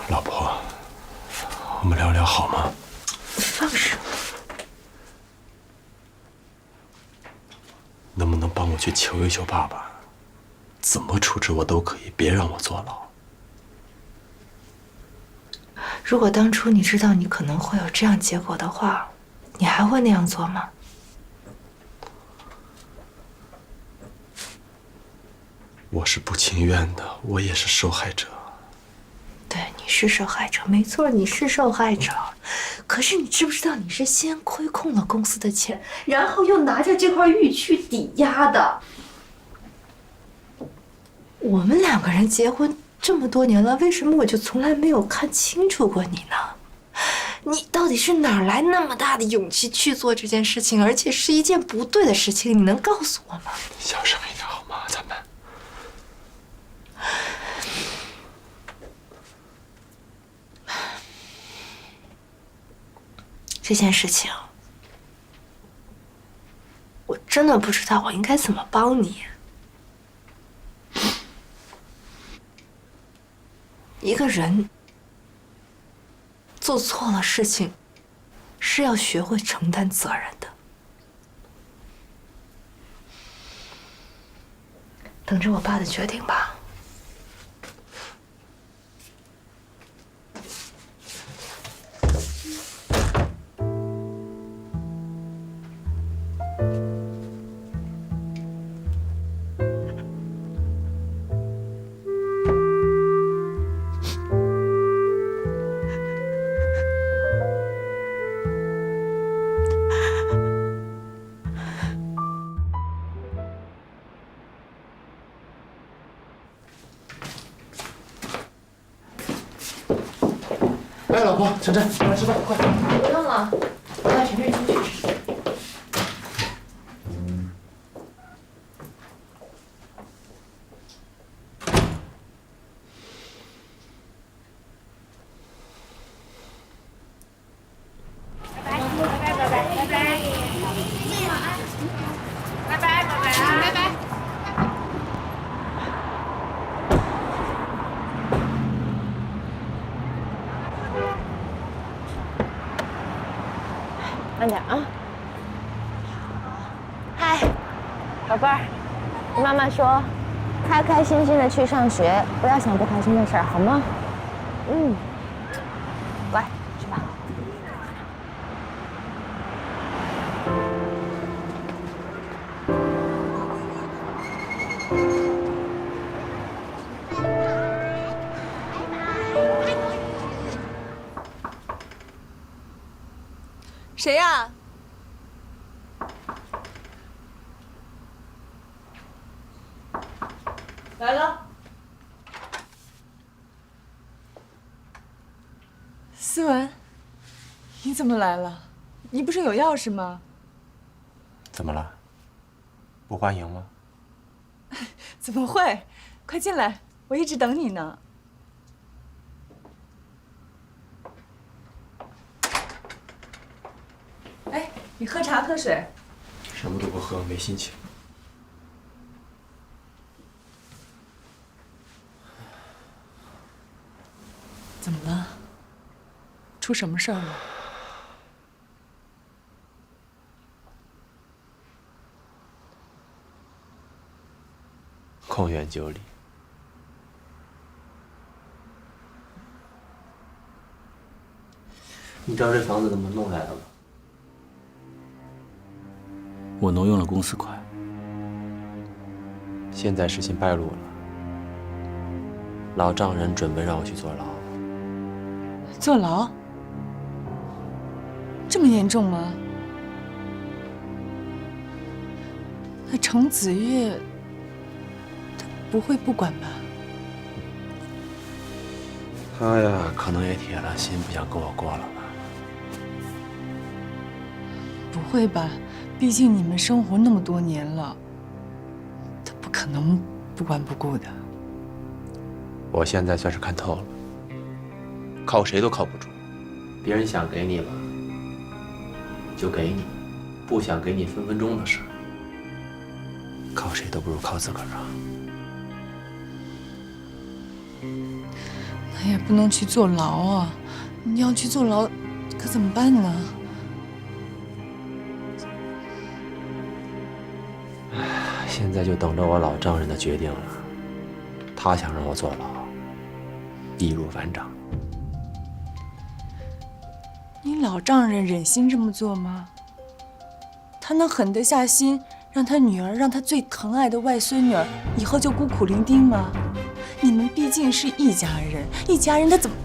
老婆，我们聊聊好吗？放手。能不能帮我去求一求爸爸？怎么处置我都可以，别让我坐牢。如果当初你知道你可能会有这样结果的话，你还会那样做吗？我是不情愿的，我也是受害者。对，你是受害者，没错，你是受害者。可是你知不知道，你是先亏空了公司的钱，然后又拿着这块玉去抵押的。我们两个人结婚这么多年了，为什么我就从来没有看清楚过你呢？你到底是哪来那么大的勇气去做这件事情，而且是一件不对的事情？你能告诉我吗？小声一点好吗？咱们。这件事情，我真的不知道我应该怎么帮你。一个人做错了事情，是要学会承担责任的。等着我爸的决定吧。哎，老婆，晨晨，来吃饭，快！不用了，我带晨晨出去吃。慢点啊！嗨，宝贝儿，妈妈说，开开心心的去上学，不要想不开心的事儿，好吗？嗯，乖，去吧。谁呀？来了。思文，你怎么来了？你不是有钥匙吗？怎么了？不欢迎吗？怎么会？快进来，我一直等你呢。哎，你喝茶喝水？什么都不喝，没心情。怎么了？出什么事儿了？空园9里。你知道这房子怎么弄来的吗？我挪用了公司款。现在事情败露了，老丈人准备让我去坐牢。坐牢？这么严重吗？那程子月，他不会不管吧？他呀，可能也铁了心不想跟我过了吧。不会吧？毕竟你们生活那么多年了，他不可能不管不顾的。我现在算是看透了，靠谁都靠不住。别人想给你了，就给你；不想给你，分分钟的事。靠谁都不如靠自个儿啊！那也不能去坐牢啊！你要去坐牢，可怎么办呢？现在就等着我老丈人的决定了。他想让我坐牢，易如反掌。你老丈人忍心这么做吗？他能狠得下心让他女儿，让他最疼爱的外孙女儿以后就孤苦伶仃吗？你们毕竟是一家人，一家人他怎么……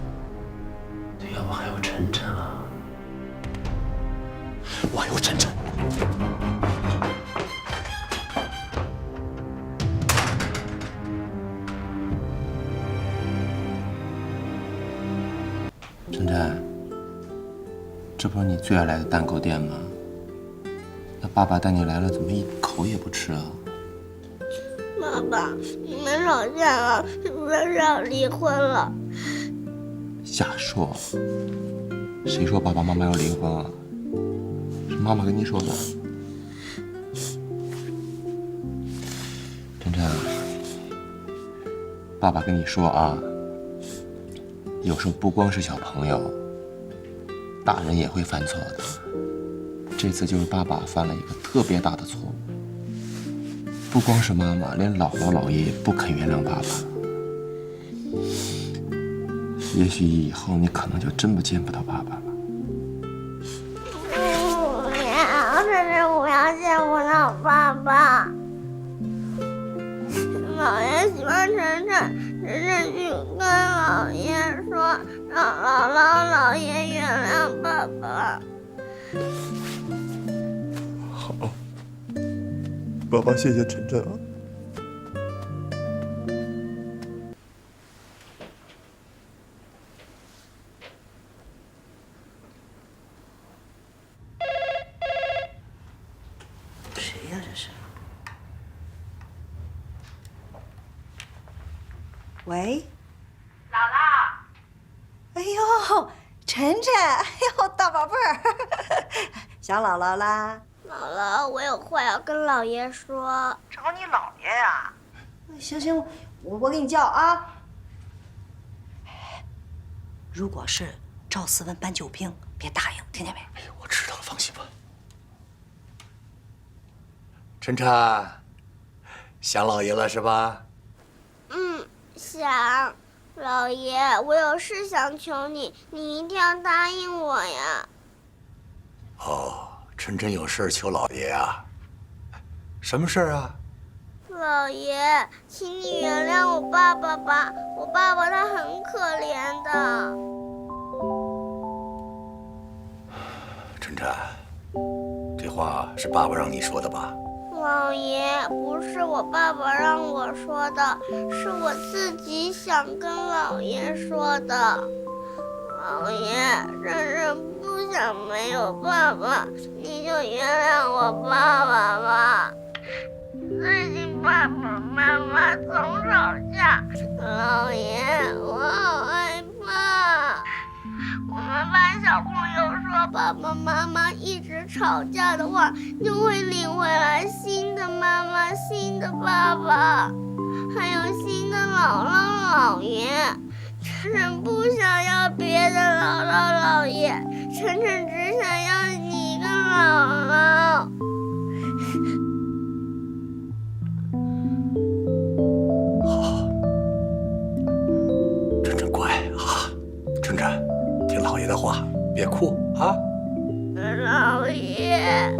对呀，我还有晨晨啊，我还有晨晨。晨晨，这不是你最爱来的蛋糕店吗？那爸爸带你来了，怎么一口也不吃啊？爸爸，你们吵架了，是不是要离婚了？瞎说！谁说爸爸妈妈要离婚啊？是妈妈跟你说的。晨晨，爸爸跟你说啊，有时候不光是小朋友，大人也会犯错的。这次就是爸爸犯了一个特别大的错误，不光是妈妈，连姥姥姥爷也不肯原谅爸爸了。也许以后你可能就真不见不到爸爸了。不要，真是不要见不到爸爸。姥爷喜欢晨晨，晨晨去跟姥爷说，让姥姥姥爷原谅爸爸。好，爸爸谢谢晨晨啊。谁呀？这是？喂，姥姥。哎呦，晨晨，哎呦，大宝贝儿，想姥姥啦？姥姥，我有话要跟姥爷说。找你姥爷呀？行行，我给你叫啊。如果是赵思文搬救兵，别答应，听见没？哎呦，我知道了，放心吧。晨晨，想老爷了是吧？想。姥爷，我有事想求你，你一定要答应我呀。哦，晨晨有事求老爷啊？什么事儿啊？姥爷，请你原谅我爸爸吧，我爸爸他很可怜的。晨晨，这话是爸爸让你说的吧？姥爷，不是我爸爸让我说的，是我自己想跟姥爷说的。老爷，晨晨不想没有爸爸，你就原谅我爸爸吧。最近爸爸妈妈总吵架，老爷，我好害怕。我们班小朋友说，爸爸妈妈一直吵架的话，就会领回来新的妈妈、新的爸爸，还有新的姥姥姥爷。晨晨不想要别的姥姥姥爷，晨晨只想要你跟姥姥。好，晨晨乖啊，晨晨，听老爷的话，别哭啊。老爷。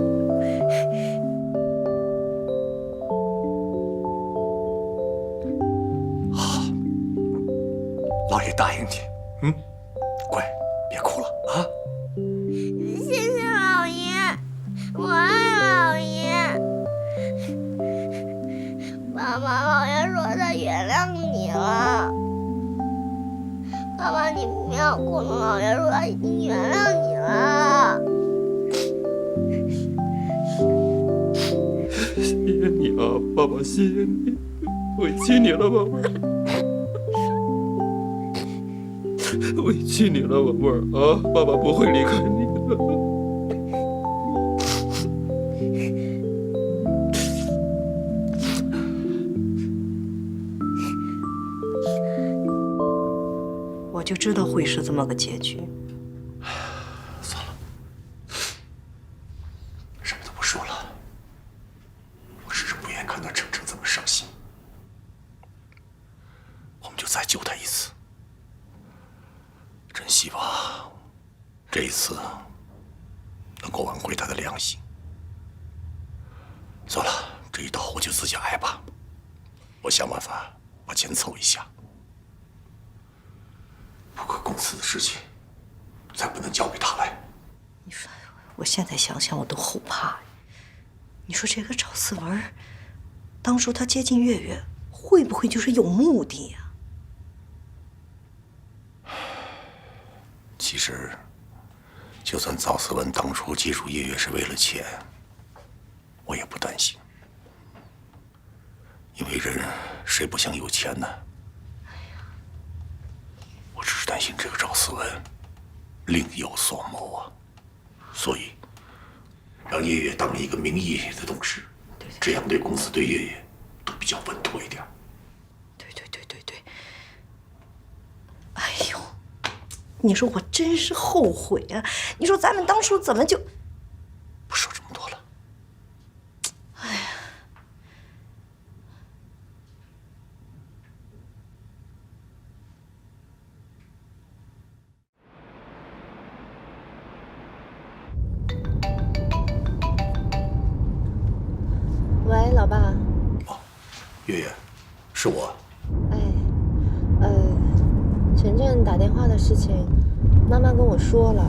好，老爷答应你，乖，别哭了啊。谢谢老爷，我爱老爷。爸爸，老爷说他原谅你了。爸爸，你不要哭了，老爷说他已经原谅你了。谢谢你啊，爸爸，谢谢你，委屈你了，宝贝儿，委屈你了，宝贝儿啊，爸爸不会离开你的。我就知道会是这么个结局。算了，什么都不说了。我只是不愿意看到程程这么伤心。我们就再救他一次。真希望这一次能够挽回他的良心。算了，这一刀我就自己挨吧。我想办法把钱凑一下。不过公司的事情，再不能交给他来。你说，我现在想想我都后怕。你说这个赵思文，当初他接近月月，会不会就是有目的呀？其实，就算赵思文当初接触月月是为了钱，我也不担心。因为人谁不想有钱呢？我只是担心这个赵思文另有所谋啊，所以让月月当一个名义的董事，这样对公司对月月都比较稳妥一点。对。哎呦，你说我真是后悔啊！你说咱们当初怎么就……不说这么多了。哎呀。喂，老爸。月月，是我。哎，晨晨打电话的事情，妈妈跟我说了，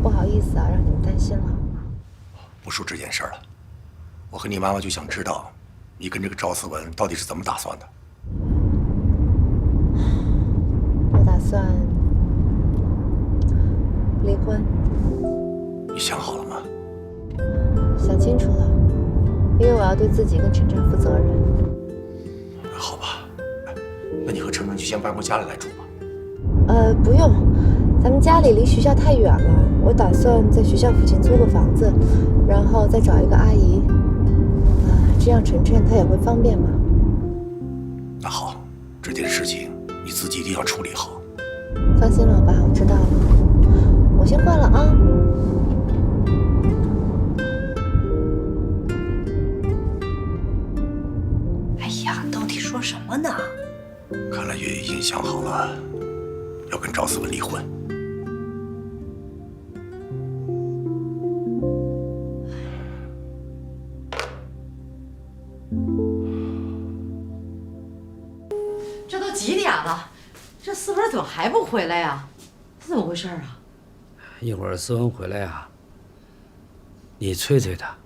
不好意思啊，让你们担心了。不说这件事了，我和你妈妈就想知道，你跟这个赵思文到底是怎么打算的？我打算离婚。你想好了吗？想清楚了，因为我要对自己跟晨晨负责任。好吧，那你和程程就先搬回家里来住吧。不用，咱们家里离学校太远了，我打算在学校附近租个房子，然后再找一个阿姨，这样晨晨她也会方便嘛。那好，这件事情你自己一定要处理好。放心，老爸，我知道了，我先挂了啊。哎呀，到底说什么呢？看来月月已经想好了，要跟赵思文离婚。这都几点了？这思文怎么还不回来呀？这怎么回事啊？一会儿思文回来呀，你催催他，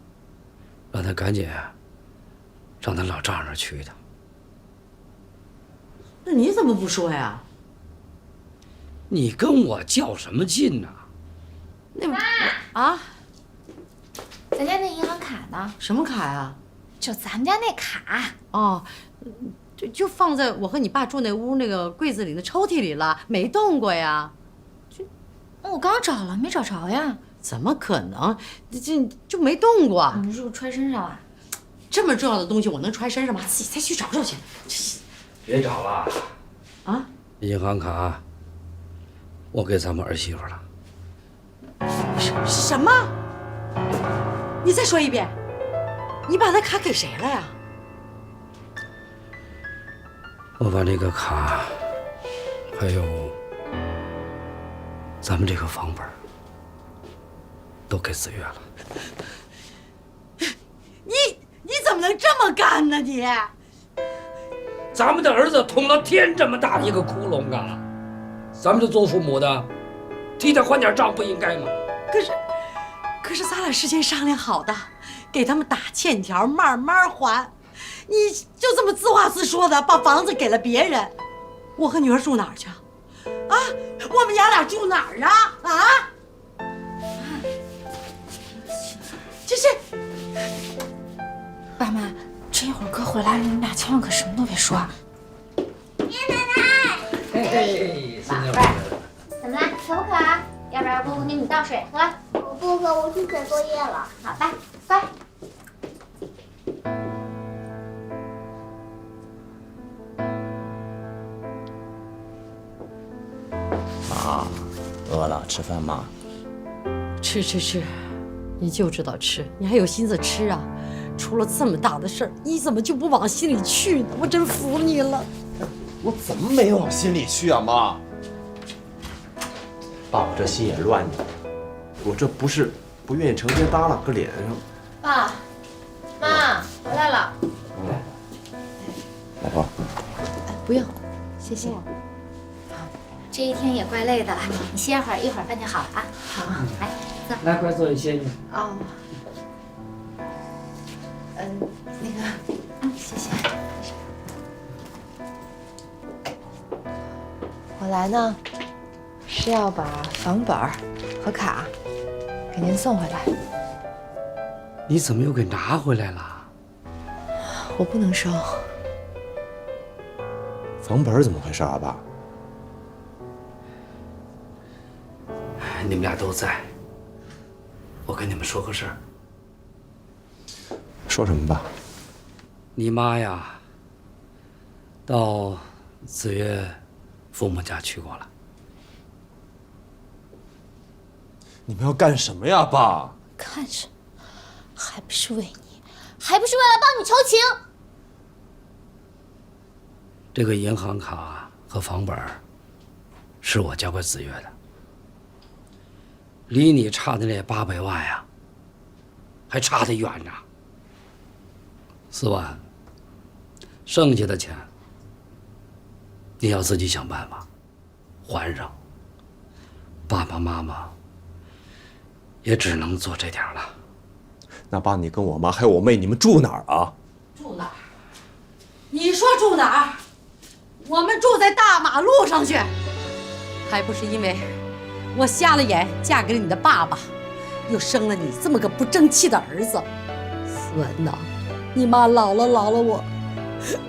让他赶紧上他老丈人那儿去一趟。那你怎么不说呀？你跟我较什么劲呢？啊，咱家那银行卡呢？什么卡呀？就咱家那卡。哦，就放在我和你爸住那屋那个柜子里的抽屉里了，没动过呀。我刚找了，没找着呀。怎么可能？这就没动过。你是不是揣身上了？这么重要的东西，我能揣身上吗？自己再去找找去。别找了啊！银行卡我给咱们儿媳妇了。什么？你再说一遍，你把那卡给谁了呀？我把这个卡，还有咱们这个房本，都给子月了。你怎么能这么干呢？你，咱们的儿子捅了天这么大的一个窟窿啊！咱们这做父母的，替他还点账不应该吗？可是咱俩事先商量好的，给他们打欠条，慢慢还。你就这么自话自说的把房子给了别人，我和女儿住哪儿去啊？啊，我们娘俩住哪儿啊？啊！这是，爸妈，这一会儿哥回来了，你们俩千万可什么都别说啊。爷爷奶奶，嘿，宝贝儿，怎么了？渴不渴啊？要不然姑姑给你倒水喝。我不喝，我去写作业了。好吧，乖。妈，饿了，吃饭吗？吃，你就知道吃，你还有心思吃啊？出了这么大的事儿，你怎么就不往心里去呢？我真服你了。我怎么没往心里去啊，妈？爸，我这心也乱呢。我这不是不愿意成天耷拉搁脸上。爸妈回来了。老婆，不用，谢谢。这一天也怪累的了，你歇会儿，一会儿饭就好了啊。好，来坐。来，快坐，歇歇。哦。那个，谢谢。我来呢，是要把房本和卡给您送回来。你怎么又给拿回来了？我不能收。房本怎么回事啊，爸？你们俩都在，我跟你们说个事儿。说什么吧？你妈呀，到子月父母家去过了。你们要干什么呀，爸？干什么？还不是为你，还不是为了帮你求情。这个银行卡和房本是我交给子月的，离你差的那800万呀，还差得远呢。4万，剩下的钱你要自己想办法还上。爸爸妈妈也只能做这点了。那爸，你跟我妈还有我妹，你们住哪儿啊？住哪儿？你说住哪儿？我们住在大马路上去，还不是因为我瞎了眼嫁给了你的爸爸，又生了你这么个不争气的儿子。思文呐，你妈饶了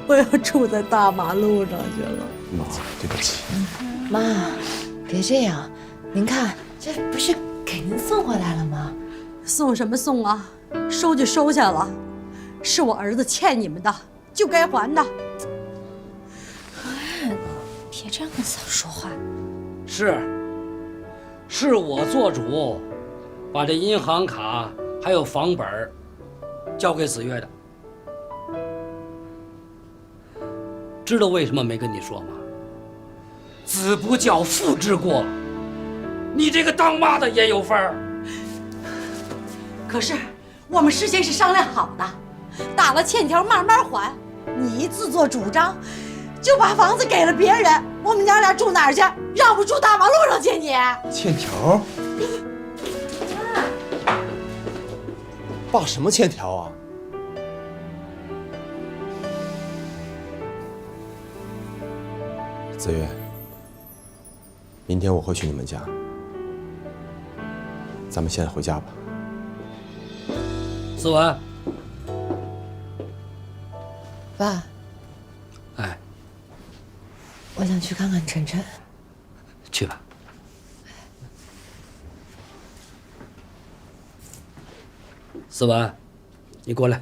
我要住在大马路上去了。妈，对不起。妈，别这样，您看这不是给您送回来了吗？送什么送啊？收就收下了，是我儿子欠你们的，就该还的。别这样跟嫂说话。是我做主，把这银行卡还有房本交给子月的。知道为什么没跟你说吗？子不教，父之过。你这个当妈的也有份儿。可是我们事先是商量好的，打了欠条慢慢还。你自作主张，就把房子给了别人，我们娘俩住哪儿去？让我们住大马路上去你？欠条？爸，什么欠条啊？子月，明天我会去你们家，咱们现在回家吧。思文，爸，哎，我想去看看晨晨。去吧。思文，你过来。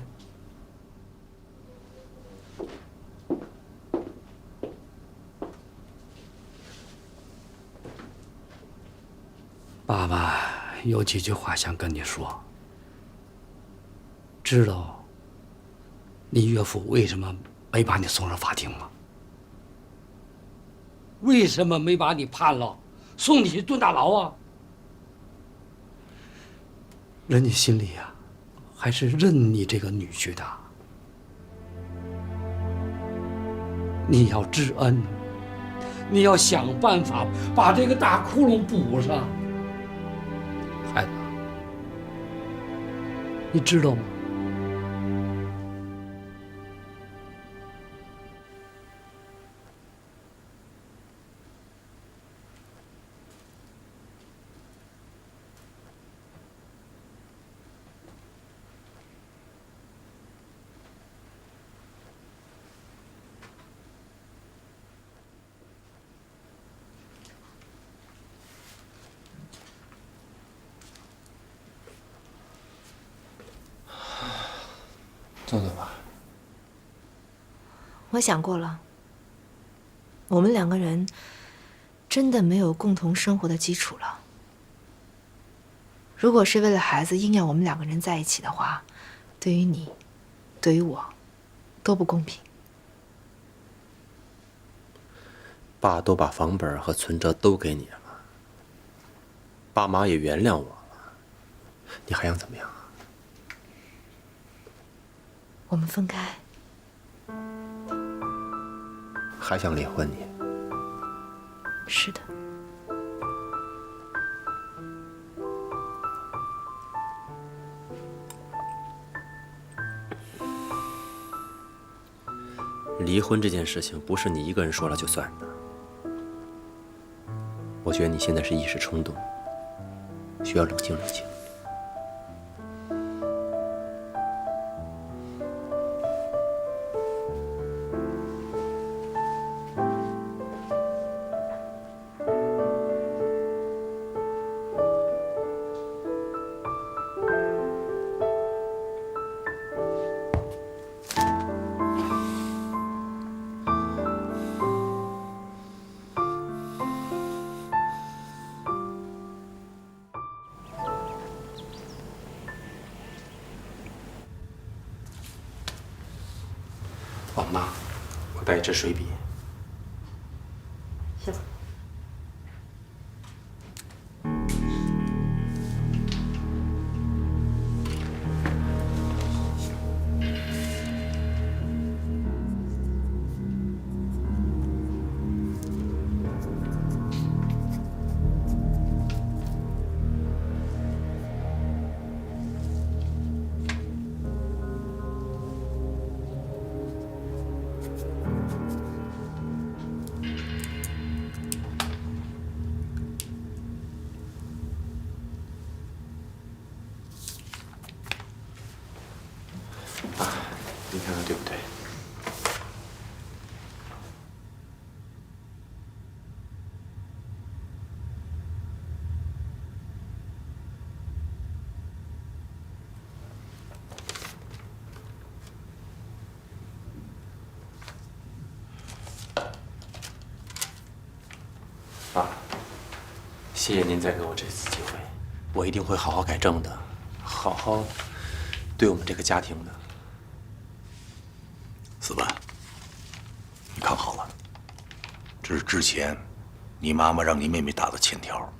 爸爸有几句话想跟你说。知道你岳父为什么没把你送上法庭吗？为什么没把你判了，送你去蹲大牢啊？人家心里呀，还是认你这个女婿的。你要知恩，你要想办法把这个大窟窿补上。孩子，你知道吗？坐坐吧。我想过了，我们两个人真的没有共同生活的基础了。如果是为了孩子硬要我们两个人在一起的话，对于你，对于我，都不公平。爸都把房本和存折都给你了，爸妈也原谅我了，你还想怎么样啊？我们分开。还想离婚你？是的。离婚这件事情不是你一个人说了就算的。我觉得你现在是一时冲动，需要冷静冷静。哦，妈，我带一支水笔。行。你看看对不对？爸，谢谢您再给我这次机会，我一定会好好改正的，好好对我们这个家庭的。思文，你看好了，这是之前你妈妈让你妹妹打的欠条。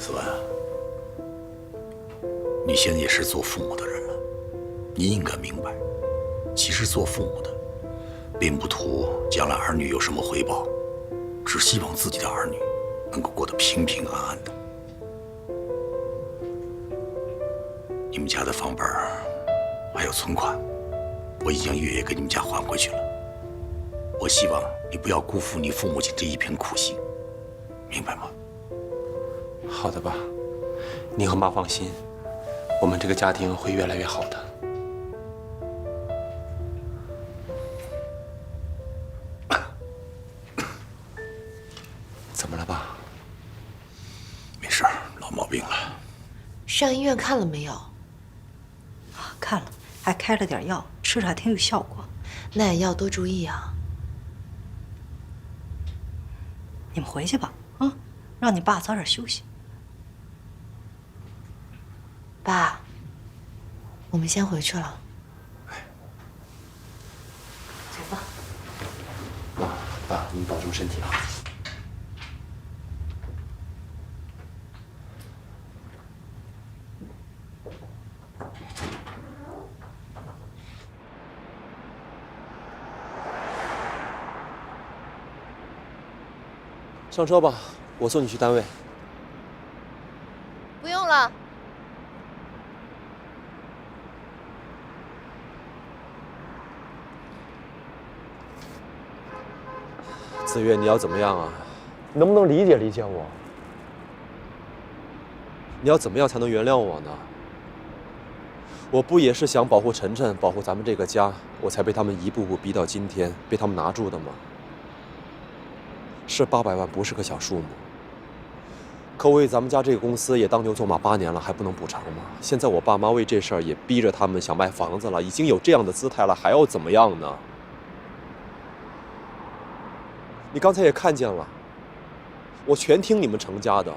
思文，你现在也是做父母的人了，你应该明白，其实做父母的并不图将来儿女有什么回报，只希望自己的儿女能够过得平平安安的。你们家的房本还有存款，我已经月月给你们家还回去了。我希望你不要辜负你父母亲这一片苦心，明白吗？好的，爸，你和妈放心，我们这个家庭会越来越好的。怎么了，爸？没事儿，老毛病了。上医院看了没有？看了，还开了点药，吃着还挺有效果。那也要多注意啊。你们回去吧，啊，让你爸早点休息。爸，我们先回去了。走吧。妈，爸，你们保重身体啊。上车吧，我送你去单位。不用了。子越，你要怎么样啊？能不能理解理解我？你要怎么样才能原谅我呢？我不也是想保护晨晨，保护咱们这个家，我才被他们一步步逼到今天，被他们拿住的吗？是800万不是个小数目，可我为咱们家这个公司也当牛做马8年了，还不能补偿吗？现在我爸妈为这事儿也逼着他们想卖房子了，已经有这样的姿态了，还要怎么样呢？你刚才也看见了，我全听你们程家的，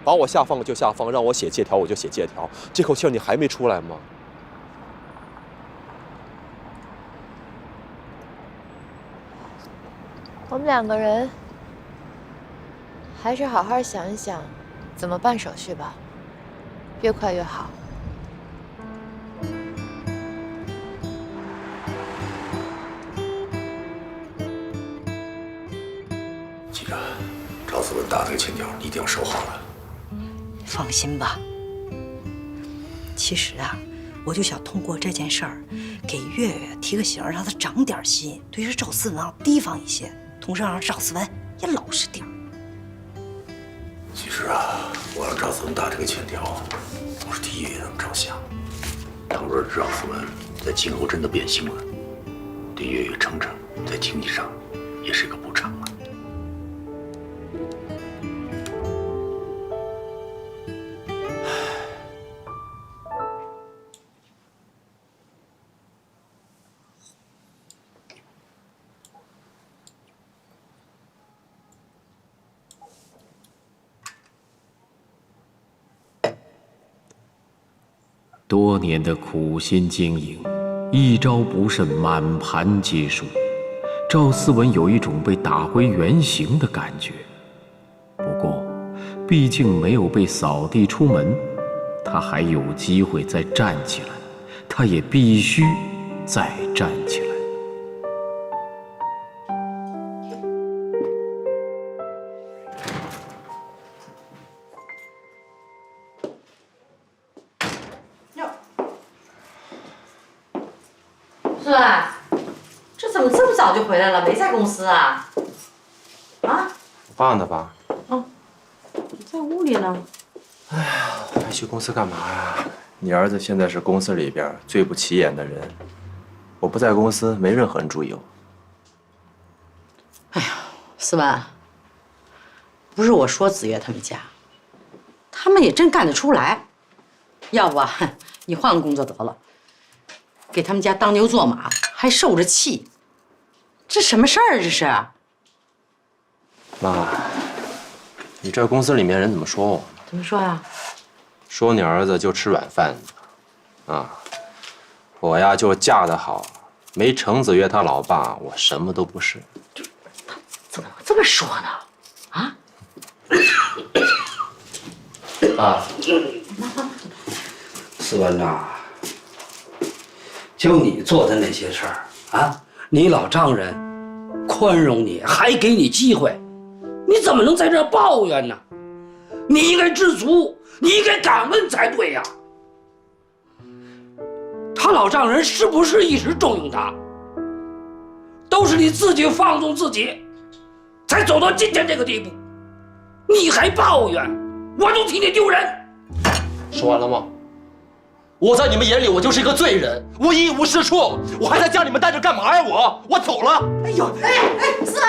把我下放就下放，让我写借条我就写借条，这口气儿你还没出来吗？我们2个人还是好好想一想怎么办手续吧，越快越好。记着，赵思文打这个欠条你一定要收好了。放心吧。其实啊，我就想通过这件事儿，给月月提个醒，让他长点心，对于赵思文啊提防一些，同时让赵思文也老实点儿。其实啊，我让赵思文打这个欠条，我是替月月他们着想。倘若赵思文在今后真的变心了，对月月程程在经济上也是一个补偿啊。多年的苦心经营，一招不慎，满盘皆输。赵思文有一种被打回原形的感觉。不过，毕竟没有被扫地出门，他还有机会再站起来，他也必须再站起来。是吧？这怎么这么早就回来了？没在公司啊？啊？我爸呢，爸？哦，在屋里呢。哎呀，还去公司干嘛呀？你儿子现在是公司里边最不起眼的人，我不在公司，没任何人注意我。哎呀，思文，不是我说子越他们家，他们也真干得出来。要不啊，你换个工作得了。给他们家当牛做马，还受着气，这什么事儿？这是？妈，你这公司里面人怎么说我？怎么说呀？说你儿子就吃软饭的，啊，我呀就嫁得好，没程子越他老爸，我什么都不是。他怎么这么说呢？啊？爸，思文呐，就你做的那些事儿啊，你老丈人宽容你，还给你机会，你怎么能在这抱怨呢？你应该知足，你应该感恩才对呀。他老丈人是不是一直重用他？都是你自己放纵自己，才走到今天这个地步。你还抱怨，我都替你丢人。说完了吗？我在你们眼里，我就是一个罪人，我一无是处，我还在家里面待着干嘛呀？我走了。哎呦，思文，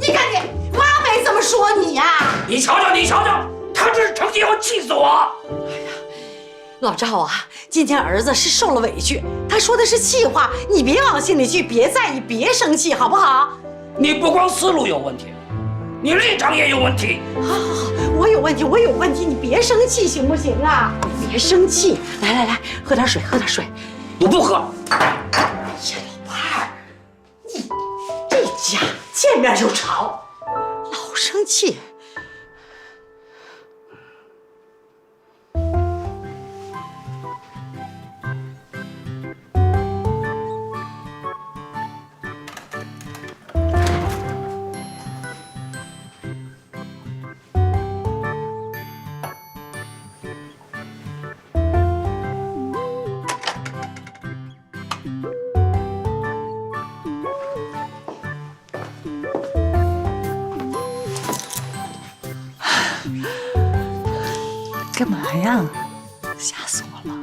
你看你妈没这么说你呀！你瞧瞧，你瞧瞧，他这是成心要气死我。老赵啊，今天儿子是受了委屈，他说的是气话，你别往心里去，别在意，别生气，好不好？你不光思路有问题，你立场也有问题。好，我有问题，我有问题，你别生气行不行啊？你别生气，来，喝点水，喝点水。我不喝。哎呀，老伴儿，你这家见面就吵，老生气。干嘛呀？吓死我了！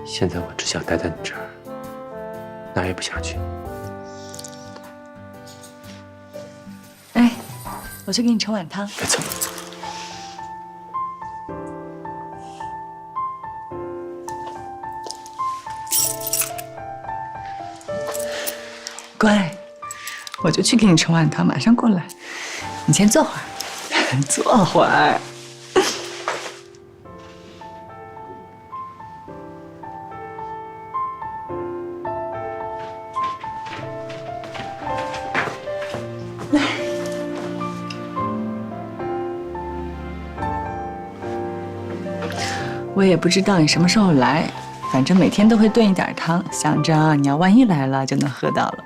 现在我只想待在你这儿，哪儿也不想去。哎，我去给你盛碗汤。别走。乖，我就去给你盛碗汤，马上过来。你先坐会儿，坐会儿。我也不知道你什么时候来，反正每天都会炖一点汤，想着你要万一来了就能喝到了。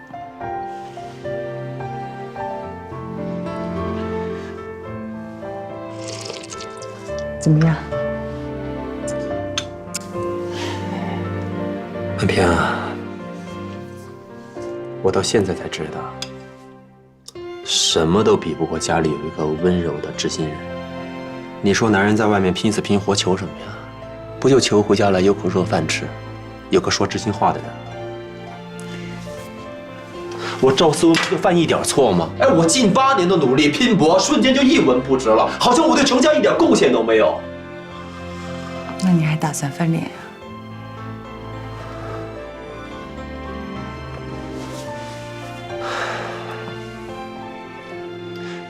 怎么样？文平啊，我到现在才知道，什么都比不过家里有一个温柔的知心人。你说男人在外面拼死拼活求什么呀？不就求回家来有口热饭吃，有个说知心话的人吗？我赵思文不就犯一点错吗？哎，我近8年的努力拼搏，瞬间就一文不值了，好像我对程家一点贡献都没有。那你还打算翻脸呀？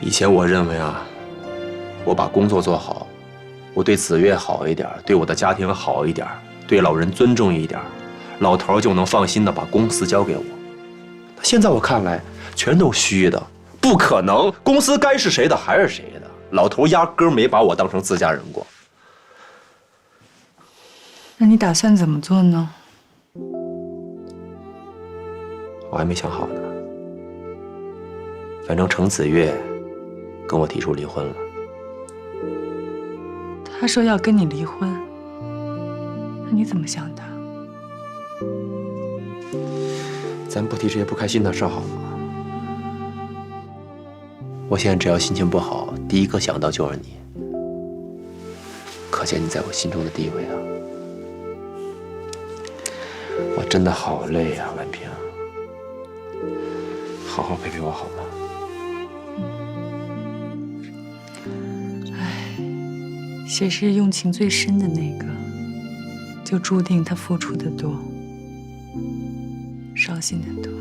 以前我认为啊，我把工作做好，我对子越好一点，对我的家庭好一点，对老人尊重一点，老头就能放心的把公司交给我。现在我看来，全都虚的，不可能。公司该是谁的还是谁的，老头压根儿没把我当成自家人过。那你打算怎么做呢？我还没想好呢。反正程子越跟我提出离婚了。他说要跟你离婚，那你怎么想的？咱不提这些不开心的事好吗？我现在只要心情不好，第一个想到就是你。可见你在我心中的地位啊！我真的好累呀，婉平，好好陪陪我好吗？谁是用情最深的那个，就注定他付出的多，伤心的多。